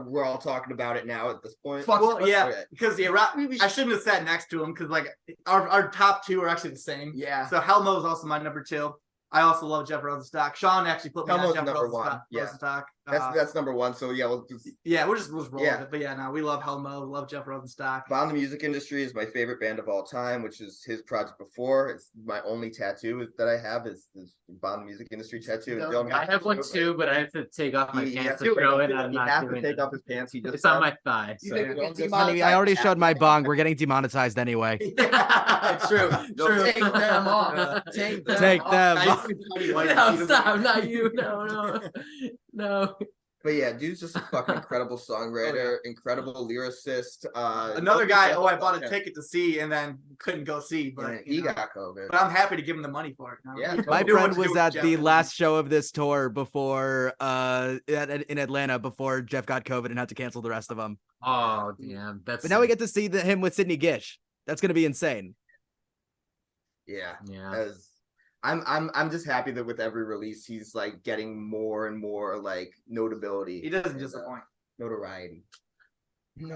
[SPEAKER 4] We're all talking about it now at this point.
[SPEAKER 2] Well, yeah, because I shouldn't have sat next to him because like our top two are actually the same.
[SPEAKER 5] Yeah.
[SPEAKER 2] So Helmo is also my number 2. I also love Jeff Rosenstock. Sean actually put me
[SPEAKER 4] Helmo's
[SPEAKER 2] on Jeff
[SPEAKER 4] number
[SPEAKER 2] Rosenstock.
[SPEAKER 4] 1. Yeah.
[SPEAKER 2] Rosenstock.
[SPEAKER 4] That's number 1. So yeah, we'll just
[SPEAKER 2] We'll just roll with it. But yeah, no, we love Helmo, love Jeff Rosenstock.
[SPEAKER 4] Bond the Music Industry is my favorite band of all time, which is his project before. It's my only tattoo that I have is Bond the Music Industry tattoo.
[SPEAKER 6] I have one too, but I have to take off my pants to show it. I'm
[SPEAKER 4] He
[SPEAKER 6] not
[SPEAKER 4] has to
[SPEAKER 6] doing
[SPEAKER 4] take
[SPEAKER 6] it.
[SPEAKER 4] off his pants. He just
[SPEAKER 6] It's on my thigh.
[SPEAKER 5] You
[SPEAKER 6] So.
[SPEAKER 5] think we get
[SPEAKER 3] Honey,
[SPEAKER 5] demonetized
[SPEAKER 3] I already
[SPEAKER 5] after
[SPEAKER 3] showed my
[SPEAKER 5] that?
[SPEAKER 3] bong. We're getting demonetized anyway.
[SPEAKER 6] It's true. True.
[SPEAKER 5] Take them off. Take them
[SPEAKER 3] Take
[SPEAKER 5] off.
[SPEAKER 3] them.
[SPEAKER 4] Now you can tell me why you
[SPEAKER 6] No,
[SPEAKER 4] see them.
[SPEAKER 6] stop. Not you. No.
[SPEAKER 4] But yeah, dude's just a fucking incredible songwriter, incredible lyricist.
[SPEAKER 2] Another guy, I bought a ticket to see and then couldn't go see, but
[SPEAKER 4] Yeah, he got COVID.
[SPEAKER 2] But I'm happy to give him the money for it. Now.
[SPEAKER 4] Yeah,
[SPEAKER 3] My
[SPEAKER 2] Do what
[SPEAKER 3] friend
[SPEAKER 2] to do
[SPEAKER 3] was
[SPEAKER 2] with
[SPEAKER 3] at
[SPEAKER 2] Jeff
[SPEAKER 3] the
[SPEAKER 2] and-
[SPEAKER 3] last show of this tour before in Atlanta before Jeff got COVID and had to cancel the rest of them.
[SPEAKER 6] Oh damn. That's.
[SPEAKER 3] But now we get to see him with Sydney Gish. That's gonna be insane.
[SPEAKER 4] Yeah.
[SPEAKER 6] Yeah.
[SPEAKER 4] As I'm just happy that with every release he's like getting more and more like notability.
[SPEAKER 2] He doesn't
[SPEAKER 4] and,
[SPEAKER 2] disappoint.
[SPEAKER 4] notoriety.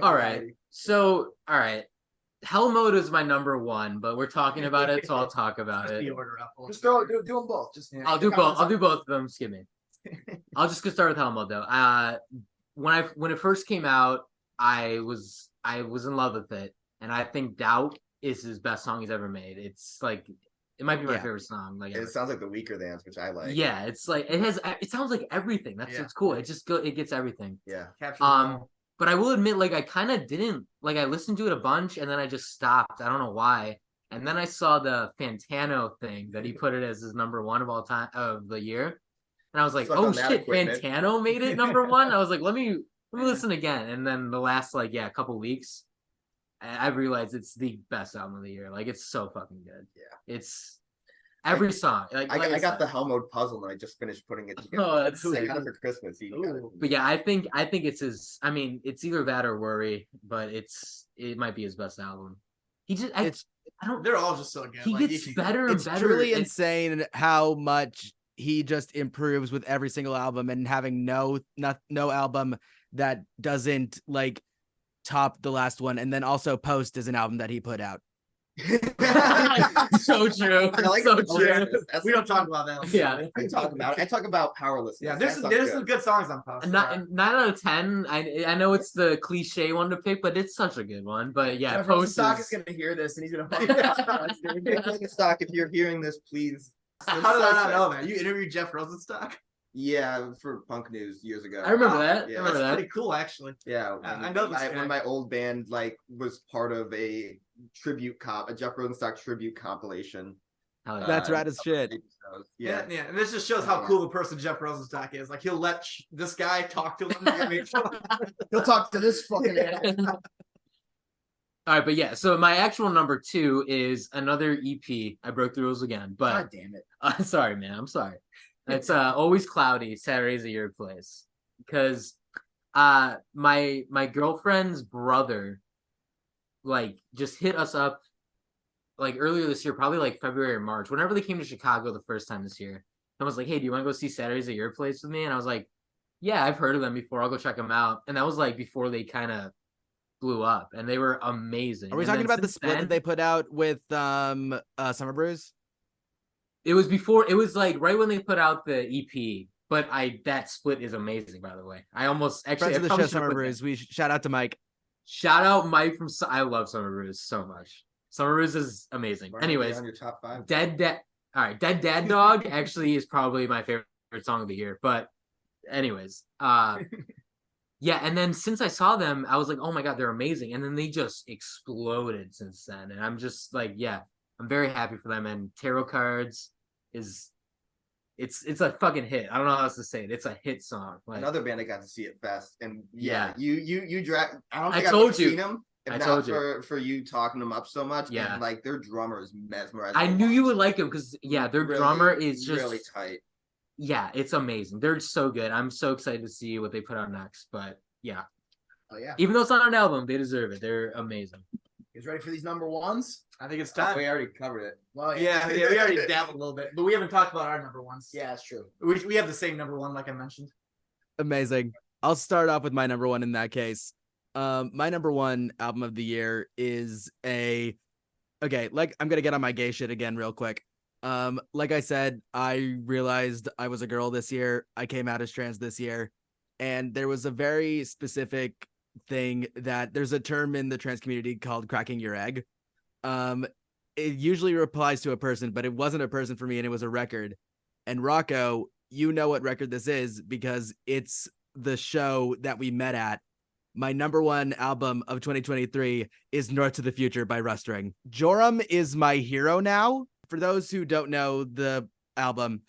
[SPEAKER 6] All right. So, all right. Hell Mode is my number 1, but we're talking about it, so I'll talk about
[SPEAKER 2] Just the
[SPEAKER 6] it.
[SPEAKER 2] order up.
[SPEAKER 5] Just do them both. Just
[SPEAKER 6] I'll do both. I'll do both of them. Skip me. I'll just start with Hell Mode though. When it first came out, I was in love with it, and I think Doubt is his best song he's ever made. It's like it might be my favorite song. Like
[SPEAKER 4] And it sounds like the weaker dance, which I like.
[SPEAKER 6] yeah, it's like it sounds like everything. That's what's cool. It just it gets everything.
[SPEAKER 4] Yeah.
[SPEAKER 2] Capture them all.
[SPEAKER 6] But I will admit, like I kind of didn't like. I listened to it a bunch, and then I just stopped. I don't know why. And then I saw the Fantano thing that he put it as his number 1 of all time of the year, and I was like,
[SPEAKER 4] Suck
[SPEAKER 6] "Oh
[SPEAKER 4] on that
[SPEAKER 6] shit,
[SPEAKER 4] equipment.
[SPEAKER 6] Fantano made it number 1." I was like, "Let me listen again." And then the last couple weeks, I realized it's the best album of the year. Like it's so fucking good.
[SPEAKER 4] Yeah.
[SPEAKER 6] It's every song. Like
[SPEAKER 4] I got the
[SPEAKER 6] said.
[SPEAKER 4] Hell Mode puzzle and I just finished putting it together.
[SPEAKER 6] Oh, that's
[SPEAKER 4] I
[SPEAKER 6] sick.
[SPEAKER 4] got it for Christmas. He got it.
[SPEAKER 6] But yeah, I think it's his. I mean, it's either that or Worry, but it might be his best album. He just I don't.
[SPEAKER 2] They're all just so good.
[SPEAKER 6] He
[SPEAKER 2] Like,
[SPEAKER 6] gets
[SPEAKER 2] you-
[SPEAKER 6] better and
[SPEAKER 3] It's
[SPEAKER 6] better.
[SPEAKER 3] truly
[SPEAKER 6] and-
[SPEAKER 3] insane how much he just improves with every single album and having no album that doesn't like top the last one, and then also Post is an album that he put out.
[SPEAKER 6] So true.
[SPEAKER 4] I like
[SPEAKER 6] So
[SPEAKER 4] the
[SPEAKER 6] true.
[SPEAKER 4] awareness. That's
[SPEAKER 2] We don't talk about that.
[SPEAKER 6] Yeah.
[SPEAKER 4] I talk about it. I talk about powerlessness.
[SPEAKER 2] Yeah,
[SPEAKER 4] That's not
[SPEAKER 2] there's
[SPEAKER 4] good.
[SPEAKER 2] some good songs on Post.
[SPEAKER 6] Not 9 out of 10. I know it's the cliche one to pick, but it's such a good one. But yeah,
[SPEAKER 5] Jeff
[SPEAKER 6] Post
[SPEAKER 5] Rosenstock is
[SPEAKER 6] is.
[SPEAKER 5] gonna hear this and he's gonna fucking
[SPEAKER 4] Stock, if you're hearing this, please.
[SPEAKER 2] How did I not know that? You interviewed Jeff Rosenstock?
[SPEAKER 4] Yeah, for Punk News years ago.
[SPEAKER 6] I remember that.
[SPEAKER 4] Yeah,
[SPEAKER 6] I remember
[SPEAKER 2] That's
[SPEAKER 6] that.
[SPEAKER 2] pretty cool, actually.
[SPEAKER 4] Yeah,
[SPEAKER 2] I know this guy.
[SPEAKER 4] when my old band like was part of a a Jeff Rosenstock tribute compilation.
[SPEAKER 6] Hell yeah.
[SPEAKER 3] That's rad as shit.
[SPEAKER 2] Yeah, yeah. And this just shows how cool the person Jeff Rosenstock is. Like he'll let this guy talk to him. I mean,
[SPEAKER 5] he'll talk to this fucking animal.
[SPEAKER 6] All right, but yeah, so my actual number 2 is another EP. I broke the rules again, but
[SPEAKER 5] God damn it.
[SPEAKER 6] sorry, man. I'm sorry. It's Always Cloudy, Saturdays at Your Place. Because my girlfriend's brother like just hit us up like earlier this year, probably like February or March, whenever they came to Chicago the first time this year. And was like, "Hey, do you want to go see Saturdays at Your Place with me?" And I was like, "Yeah, I've heard of them before. I'll go check them out." And that was like before they kind of blew up, and they were amazing.
[SPEAKER 3] Are we
[SPEAKER 6] And
[SPEAKER 3] talking
[SPEAKER 6] then
[SPEAKER 3] about the
[SPEAKER 6] since
[SPEAKER 3] split
[SPEAKER 6] then-
[SPEAKER 3] that they put out with Summer Brews?
[SPEAKER 6] It was before. It was like right when they put out the EP. But that split is amazing, by the way. I almost actually
[SPEAKER 3] Friends of
[SPEAKER 6] I
[SPEAKER 3] the
[SPEAKER 6] probably
[SPEAKER 3] show,
[SPEAKER 6] should've
[SPEAKER 3] Summer
[SPEAKER 6] put that.
[SPEAKER 3] Brews. We shout out to Mike.
[SPEAKER 6] Shout out Mike from. I love Summer Brews so much. Summer Brews is amazing.
[SPEAKER 4] Brian,
[SPEAKER 6] Anyways,
[SPEAKER 4] on your top 5.
[SPEAKER 6] Dead Dad Dog actually is probably my favorite song of the year. But anyways, yeah. And then since I saw them, I was like, oh my god, they're amazing. And then they just exploded since then. And I'm just like, yeah, I'm very happy for them. And Tarot Cards is. It's a fucking hit. I don't know how else to say it. It's a hit song. Like,
[SPEAKER 4] Another band I got to see at Fest, and
[SPEAKER 6] Yeah.
[SPEAKER 4] you drag. I don't think
[SPEAKER 6] I
[SPEAKER 4] I've
[SPEAKER 6] told
[SPEAKER 4] ever
[SPEAKER 6] you.
[SPEAKER 4] seen them. If
[SPEAKER 6] I
[SPEAKER 4] not
[SPEAKER 6] told you.
[SPEAKER 4] for you talking them up so much.
[SPEAKER 6] Yeah.
[SPEAKER 4] And, like their drummer is mesmerizing.
[SPEAKER 6] I knew you would like them because their
[SPEAKER 4] Really,
[SPEAKER 6] drummer is just
[SPEAKER 4] really tight.
[SPEAKER 6] yeah, it's amazing. They're so good. I'm so excited to see what they put out next. But yeah,
[SPEAKER 5] Oh yeah.
[SPEAKER 6] Even though it's not an album, they deserve it. They're amazing.
[SPEAKER 5] You guys ready for these number ones?
[SPEAKER 2] I think it's time.
[SPEAKER 4] We already covered it.
[SPEAKER 5] Well,
[SPEAKER 2] Yeah, we already dabbled a little bit, but we haven't talked about our number ones.
[SPEAKER 5] Yeah, that's true.
[SPEAKER 2] We have the same number one, like I mentioned.
[SPEAKER 3] Amazing. I'll start off with my number one in that case. My number one album of the year is okay, like I'm gonna get on my gay shit again real quick. Like I said, I realized I was a girl this year. I came out as trans this year, and there was a very specific thing that there's a term in the trans community called cracking your egg. It usually applies to a person, but it wasn't a person for me, and it was a record. And Rocco, you know what record this is because it's the show that we met at. My number one album of 2023 is North to the Future by Rustring. Joram is my hero now. For those who don't know the album,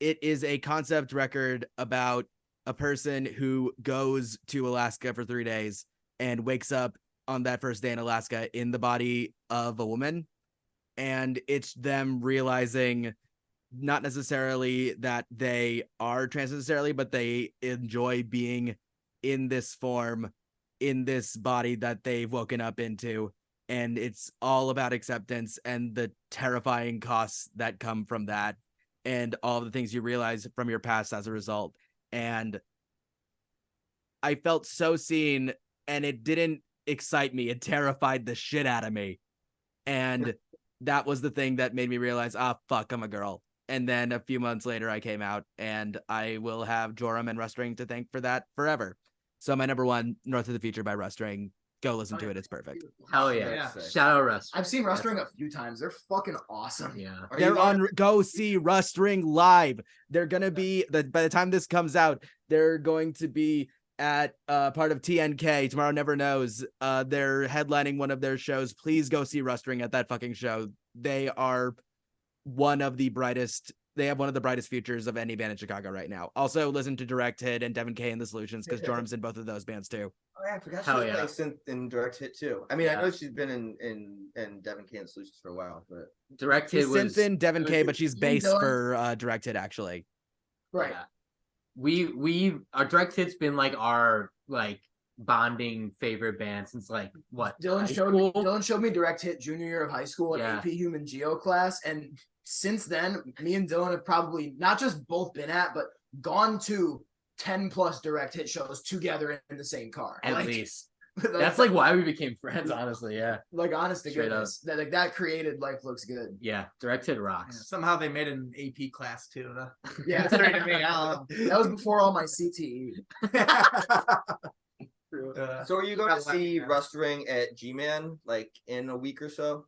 [SPEAKER 3] it is a concept record about a person who goes to Alaska for 3 days and wakes up on that first day in Alaska in the body of a woman. And it's them realizing not necessarily that they are trans necessarily, but they enjoy being in this form, in this body that they've woken up into. And it's all about acceptance and the terrifying costs that come from that and all the things you realize from your past as a result. And I felt so seen, and it didn't excite me. It terrified the shit out of me. And that was the thing that made me realize, fuck, I'm a girl. And then a few months later, I came out, and I will have Joram and Rustring to thank for that forever. So my number one, North of the Future by Rustring. Go listen to it. It's perfect.
[SPEAKER 6] Hell yeah.
[SPEAKER 2] Yeah.
[SPEAKER 6] Shout out Russ.
[SPEAKER 5] I've seen Rustring a few times. They're fucking awesome.
[SPEAKER 6] Yeah.
[SPEAKER 3] They're on go see Rustring live. They're gonna be by the time this comes out, they're going to be at part of TNK. Tomorrow Never Knows. They're headlining one of their shows. Please go see Rustring at that fucking show. They are one of the brightest. They have one of the brightest futures of any band in Chicago right now. Also, listen to Direct Hit and Devin K and the Solutions because Joram's in both of those bands too.
[SPEAKER 4] Oh yeah, I forgot
[SPEAKER 6] Hell
[SPEAKER 4] she
[SPEAKER 6] yeah.
[SPEAKER 4] was in Direct Hit too. I mean,
[SPEAKER 6] Yeah.
[SPEAKER 4] I know she's been in Devin K and Solutions for a while, but
[SPEAKER 6] Direct
[SPEAKER 3] She's
[SPEAKER 6] Hit was
[SPEAKER 3] synth in Devin K, but she's bass
[SPEAKER 5] Dylan.
[SPEAKER 3] for Direct Hit actually.
[SPEAKER 5] Right.
[SPEAKER 6] Yeah. We our Direct Hit's been like our like bonding favorite band since like what
[SPEAKER 5] Dylan
[SPEAKER 6] high
[SPEAKER 5] showed
[SPEAKER 6] school?
[SPEAKER 5] me Direct Hit junior year of high school in
[SPEAKER 6] Yeah.
[SPEAKER 5] AP Human Geo class, and since then, me and Dylan have probably not just both been at, but gone to 10 plus Direct Hit shows together in the same car.
[SPEAKER 6] At
[SPEAKER 5] Like,
[SPEAKER 6] least. That's like why we became friends, honestly. Yeah.
[SPEAKER 5] like honest to
[SPEAKER 6] Straight
[SPEAKER 5] goodness, that like that created Life Looks Good.
[SPEAKER 6] Yeah. Direct Hit
[SPEAKER 2] Yeah,
[SPEAKER 6] rocks.
[SPEAKER 2] somehow they made an AP class too.
[SPEAKER 5] Yeah,
[SPEAKER 2] Mystery to me. I don't
[SPEAKER 5] that was before all my CTE.
[SPEAKER 2] know.
[SPEAKER 4] so are you going to
[SPEAKER 2] Not
[SPEAKER 4] see
[SPEAKER 2] like-
[SPEAKER 4] Rustring at G-Man like in a week or so?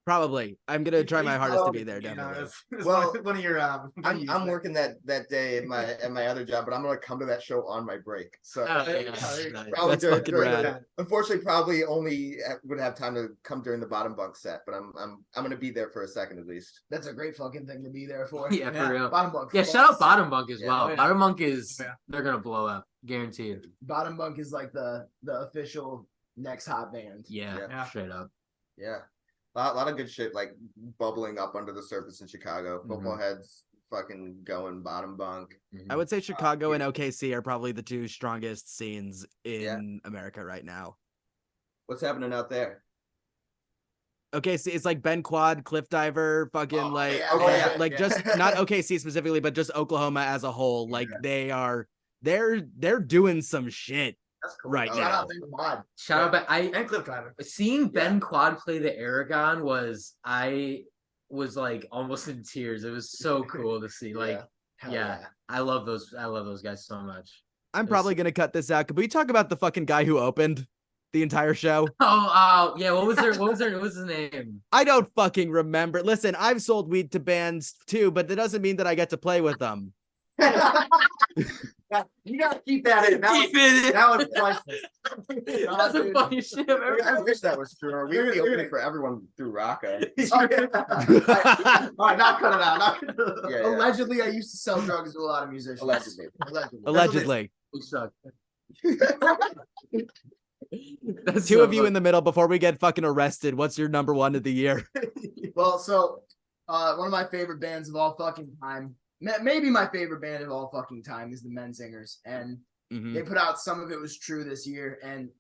[SPEAKER 3] Probably. I'm gonna try my hardest to be there.
[SPEAKER 2] You know,
[SPEAKER 3] Definitely.
[SPEAKER 2] it's
[SPEAKER 4] Well,
[SPEAKER 2] one of your.
[SPEAKER 4] I'm working that day at my other job, but I'm gonna come to that show on my break. So
[SPEAKER 6] Oh, yeah.
[SPEAKER 2] Nice.
[SPEAKER 4] probably
[SPEAKER 3] That's fucking rad.
[SPEAKER 4] unfortunately, probably only would have time to come during the bottom bunk set, but I'm gonna be there for a second at least.
[SPEAKER 5] That's a great fucking thing to be there for.
[SPEAKER 6] Yeah, for real.
[SPEAKER 5] Bottom Bunk.
[SPEAKER 6] Yeah, shout out Bottom Bunk as
[SPEAKER 4] Yeah.
[SPEAKER 6] well.
[SPEAKER 2] Oh, yeah.
[SPEAKER 6] Bottom Bunk is
[SPEAKER 2] Oh, yeah.
[SPEAKER 6] they're gonna blow up, guaranteed.
[SPEAKER 5] Bottom Bunk is like the official next hot band.
[SPEAKER 6] Yeah,
[SPEAKER 2] Yeah.
[SPEAKER 6] straight up.
[SPEAKER 4] Yeah, a lot of good shit like bubbling up under the surface in Chicago. Football heads fucking going bottom bunk.
[SPEAKER 3] I would say Chicago and OKC are probably the two strongest scenes in
[SPEAKER 4] Yeah.
[SPEAKER 3] America right now.
[SPEAKER 4] What's happening out there?
[SPEAKER 3] OKC, it's like Ben Quad, Cliff Diver, fucking
[SPEAKER 5] Oh,
[SPEAKER 3] like
[SPEAKER 5] yeah,
[SPEAKER 4] okay,
[SPEAKER 5] yeah,
[SPEAKER 3] like
[SPEAKER 2] yeah.
[SPEAKER 3] just not OKC specifically, but just Oklahoma as a whole. Like they're doing some shit
[SPEAKER 2] That's cool.
[SPEAKER 3] right
[SPEAKER 4] Oh,
[SPEAKER 5] Shout
[SPEAKER 3] now.
[SPEAKER 5] out Ben Quad.
[SPEAKER 6] Shout out, but
[SPEAKER 2] And Cliff Driver.
[SPEAKER 6] seeing Ben Quad play the Aragon I was like almost in tears. It was so cool to see. Like,
[SPEAKER 5] Hell
[SPEAKER 6] yeah, I love those guys so much.
[SPEAKER 3] I'm
[SPEAKER 6] It was-
[SPEAKER 3] probably gonna cut this out. Could we talk about the fucking guy who opened the entire show?
[SPEAKER 6] Yeah. What was his name?
[SPEAKER 3] I don't fucking remember. Listen, I've sold weed to bands too, but that doesn't mean that I get to play with them.
[SPEAKER 2] You gotta keep that in.
[SPEAKER 6] Keep it.
[SPEAKER 2] That was priceless.
[SPEAKER 6] That's the funniest shit I've ever
[SPEAKER 4] I
[SPEAKER 6] heard.
[SPEAKER 4] wish that was true. We would be opening for everyone through Rocca.
[SPEAKER 2] Oh, yeah. All right, not cut it out. Not cut it out.
[SPEAKER 4] Yeah,
[SPEAKER 5] Allegedly, I used to sell drugs to a lot of musicians.
[SPEAKER 4] Allegedly.
[SPEAKER 3] Allegedly.
[SPEAKER 6] We suck.
[SPEAKER 3] Two of you in the middle before we get fucking arrested. What's your number one of the year?
[SPEAKER 5] Well, so one of my favorite bands of all fucking time, maybe my favorite band of all fucking time, is the Men Singers, and They put out Some of It Was True this year, and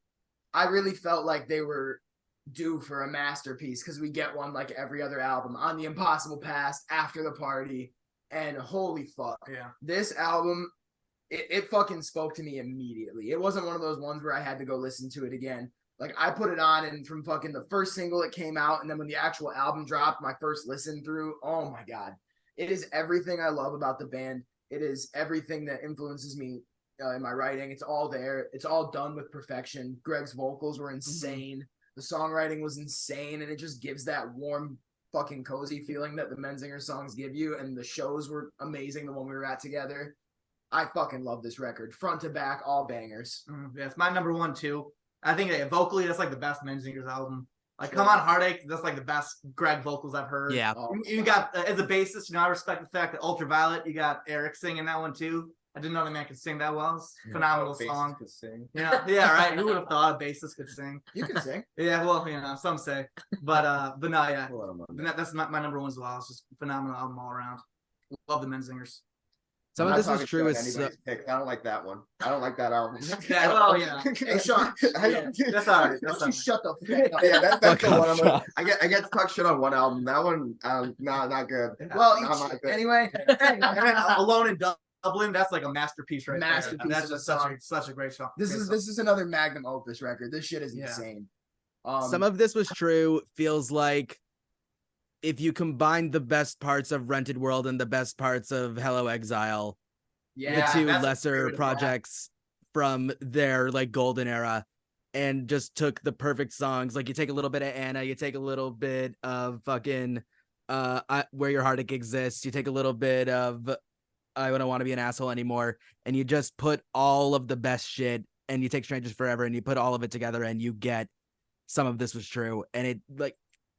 [SPEAKER 5] I really felt like they were due for a masterpiece because we get one like every other album. On the Impossible Past, After the Party, and holy fuck.
[SPEAKER 2] Yeah.
[SPEAKER 5] This album, it fucking spoke to me immediately. It wasn't one of those ones where I had to go listen to it again. Like, I put it on, and from fucking the first single it came out, and then when the actual album dropped, my first listen through, oh my God. It is everything I love about the band. It is everything that influences me in my writing. It's all there. It's all done with perfection. Greg's vocals were insane. The songwriting was insane, and it just gives that warm, fucking cozy feeling that the Menzinger songs give you, and the shows were amazing, the one we were at together. I fucking love this record. Front to back, all bangers.
[SPEAKER 2] Yeah, it's my number one, too. I think that vocally, that's like the best Menzinger's album. Like, Come On Heartache, that's like the best Greg vocals I've heard.
[SPEAKER 3] Yeah.
[SPEAKER 2] You got, as a bassist, I respect the fact that Ultraviolet, you got Eric singing that one, too. I didn't know the man could sing that well. It's a phenomenal song.
[SPEAKER 4] Could sing.
[SPEAKER 2] Yeah, right. Who would have thought a bassist could sing?
[SPEAKER 5] You can sing.
[SPEAKER 2] Yeah, well, some say. But no, yeah. That's my number one as well. It's just a phenomenal album all around. Love the Menzingers.
[SPEAKER 3] Some of this was true.
[SPEAKER 4] I don't like that one. I don't like that album.
[SPEAKER 2] Yeah, well, yeah.
[SPEAKER 5] Hey, Sean.
[SPEAKER 2] That's all right.
[SPEAKER 5] Don't you shut the fuck up.
[SPEAKER 4] Yeah, that's the one. I'm like, I get to talk shit on one album. That one, not good.
[SPEAKER 5] Well,
[SPEAKER 4] not good.
[SPEAKER 5] anyway.
[SPEAKER 2] And then Alone in Dublin, that's like a masterpiece right
[SPEAKER 5] Masterpiece
[SPEAKER 2] there. That's
[SPEAKER 5] of a
[SPEAKER 2] just
[SPEAKER 5] song.
[SPEAKER 2] such a great song.
[SPEAKER 5] This is another magnum opus record. This shit is insane.
[SPEAKER 3] Some of this was true. Feels like if you combine the best parts of Rented World and the best parts of Hello Exile, the two lesser projects from their like golden era, and just took the perfect songs. Like, you take a little bit of Anna, you take a little bit of fucking Where Your Heartache Exists, you take a little bit of I Don't Want to Be an Asshole Anymore, and you just put all of the best shit, and you take Strangers Forever and you put all of it together, and you get Some of This Was True. And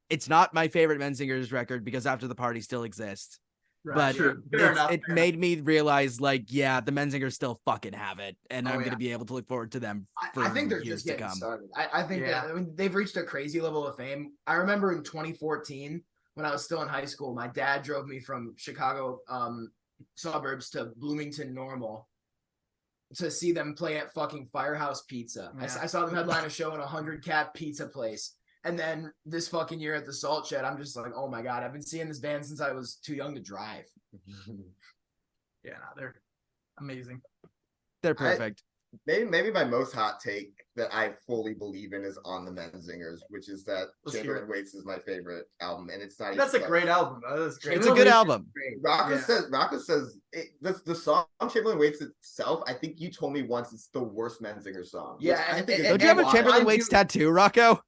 [SPEAKER 3] it's not my favorite Menzinger's record because After the Party still exists.
[SPEAKER 2] Right,
[SPEAKER 3] but it made me realize, like, yeah, the Menzingers still fucking have it, and I'm going to be able to look forward to them for
[SPEAKER 5] I think they're
[SPEAKER 3] years
[SPEAKER 5] just getting
[SPEAKER 3] to come.
[SPEAKER 5] started. I think that they've reached a crazy level of fame. I remember in 2014, when I was still in high school, my dad drove me from Chicago suburbs to Bloomington Normal to see them play at fucking Firehouse Pizza.
[SPEAKER 2] Yeah.
[SPEAKER 5] I saw them headline a show in a 100-cap pizza place. And then this fucking year at the Salt Shed, I'm just like, oh my God, I've been seeing this band since I was too young to drive.
[SPEAKER 2] Yeah, they're amazing.
[SPEAKER 3] They're perfect.
[SPEAKER 4] Maybe my most hot take that I fully believe in is On the Menzingers, which is that Chamberlain Waits is my favorite album, and it's not.
[SPEAKER 2] That's a great album. That's great.
[SPEAKER 3] It's a good album.
[SPEAKER 4] Rocco says the song Chamberlain Waits itself. I think you told me once it's the worst Menzinger song.
[SPEAKER 5] Yeah,
[SPEAKER 3] don't you have a Chamberlain Waits tattoo, Rocco?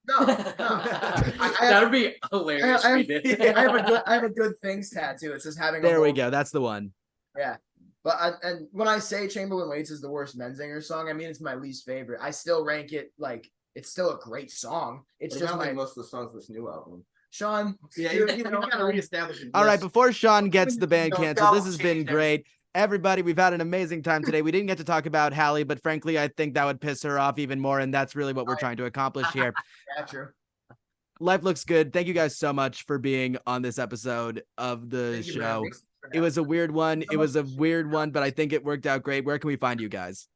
[SPEAKER 5] No.
[SPEAKER 6] That would be hilarious.
[SPEAKER 5] I have a good things tattoo. It says having.
[SPEAKER 3] There we go. That's the one.
[SPEAKER 5] Yeah. But and when I say Chamberlain Waits is the worst Menzinger song, I mean it's my least favorite. I still rank it like it's still a great song. It's just
[SPEAKER 4] most of the songs of this new album.
[SPEAKER 5] Sean.
[SPEAKER 2] Yeah, you gotta reestablish it.
[SPEAKER 3] All right, before Sean gets the band canceled, this has been great. Everybody, we've had an amazing time today. We didn't get to talk about Hallie, but frankly, I think that would piss her off even more, and that's really what we're trying to accomplish here.
[SPEAKER 5] Yeah, true.
[SPEAKER 3] Life Looks Good. Thank you guys so much for being on this episode of the show. It was a weird one. But I think it worked out great. Where can we find you guys?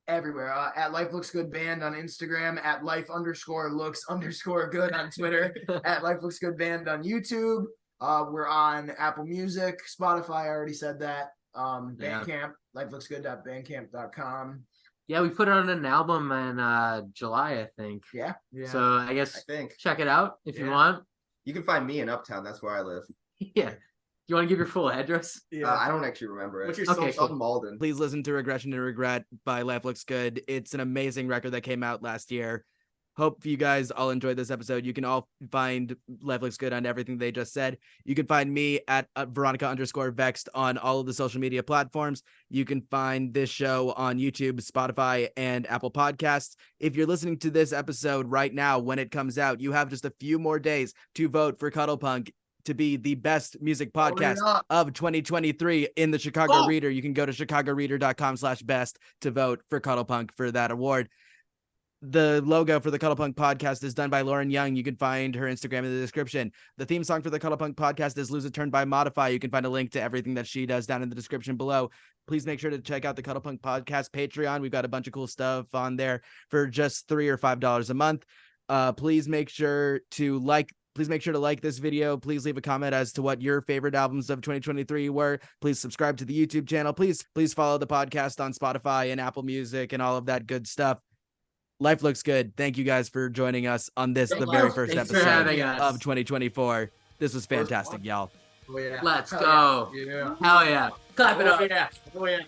[SPEAKER 5] Everywhere. At Life Looks Good Band on Instagram, at life_looks_good on Twitter, at Life Looks Good Band on YouTube. We're on Apple Music, Spotify. I already said that. Bandcamp, lifelooksgood.bandcamp.com.
[SPEAKER 6] Yeah, we put out an album in July, I think.
[SPEAKER 5] Yeah.
[SPEAKER 6] So I guess check it out if you want.
[SPEAKER 4] You can find me in Uptown. That's where I live.
[SPEAKER 6] Yeah. You want to give your full address?
[SPEAKER 4] I don't actually remember it.
[SPEAKER 2] What's your
[SPEAKER 6] Okay,
[SPEAKER 2] social?
[SPEAKER 6] cool.
[SPEAKER 4] Malden.
[SPEAKER 3] Please listen to Regression to Regret by Life Looks Good. It's an amazing record that came out last year. Hope you guys all enjoyed this episode. You can all find Life Looks Good on everything they just said. You can find me at Veronika_Vexed on all of the social media platforms. You can find this show on YouTube, Spotify, and Apple Podcasts. If you're listening to this episode right now, when it comes out, you have just a few more days to vote for Cuddlepunk to be the best music podcast of 2023 in the Chicago Reader. You can go to chicagoreader.com/best to vote for Cuddlepunk for that award. The logo for the Cuddlepunk podcast is done by Lauren Young. You can find her Instagram in the description. The theme song for the Cuddlepunk podcast is Lose a Turn by Modify. You can find a link to everything that she does down in the description below. Please make sure to check out the Cuddlepunk podcast Patreon. We've got a bunch of cool stuff on there for just $3 or $5 a month. Please make sure to like this video. Please leave a comment as to what your favorite albums of 2023 were. Please subscribe to the YouTube channel. Please follow the podcast on Spotify and Apple Music and all of that good stuff. Life looks good. Thank you guys for joining us on this, the very first
[SPEAKER 6] Thanks for
[SPEAKER 3] episode
[SPEAKER 6] having us.
[SPEAKER 3] of 2024. This was fantastic, y'all.
[SPEAKER 5] Oh, yeah.
[SPEAKER 6] Let's
[SPEAKER 5] Hell
[SPEAKER 6] go.
[SPEAKER 5] Yeah.
[SPEAKER 6] Hell yeah. Clap it up.
[SPEAKER 2] Yeah. Oh yeah.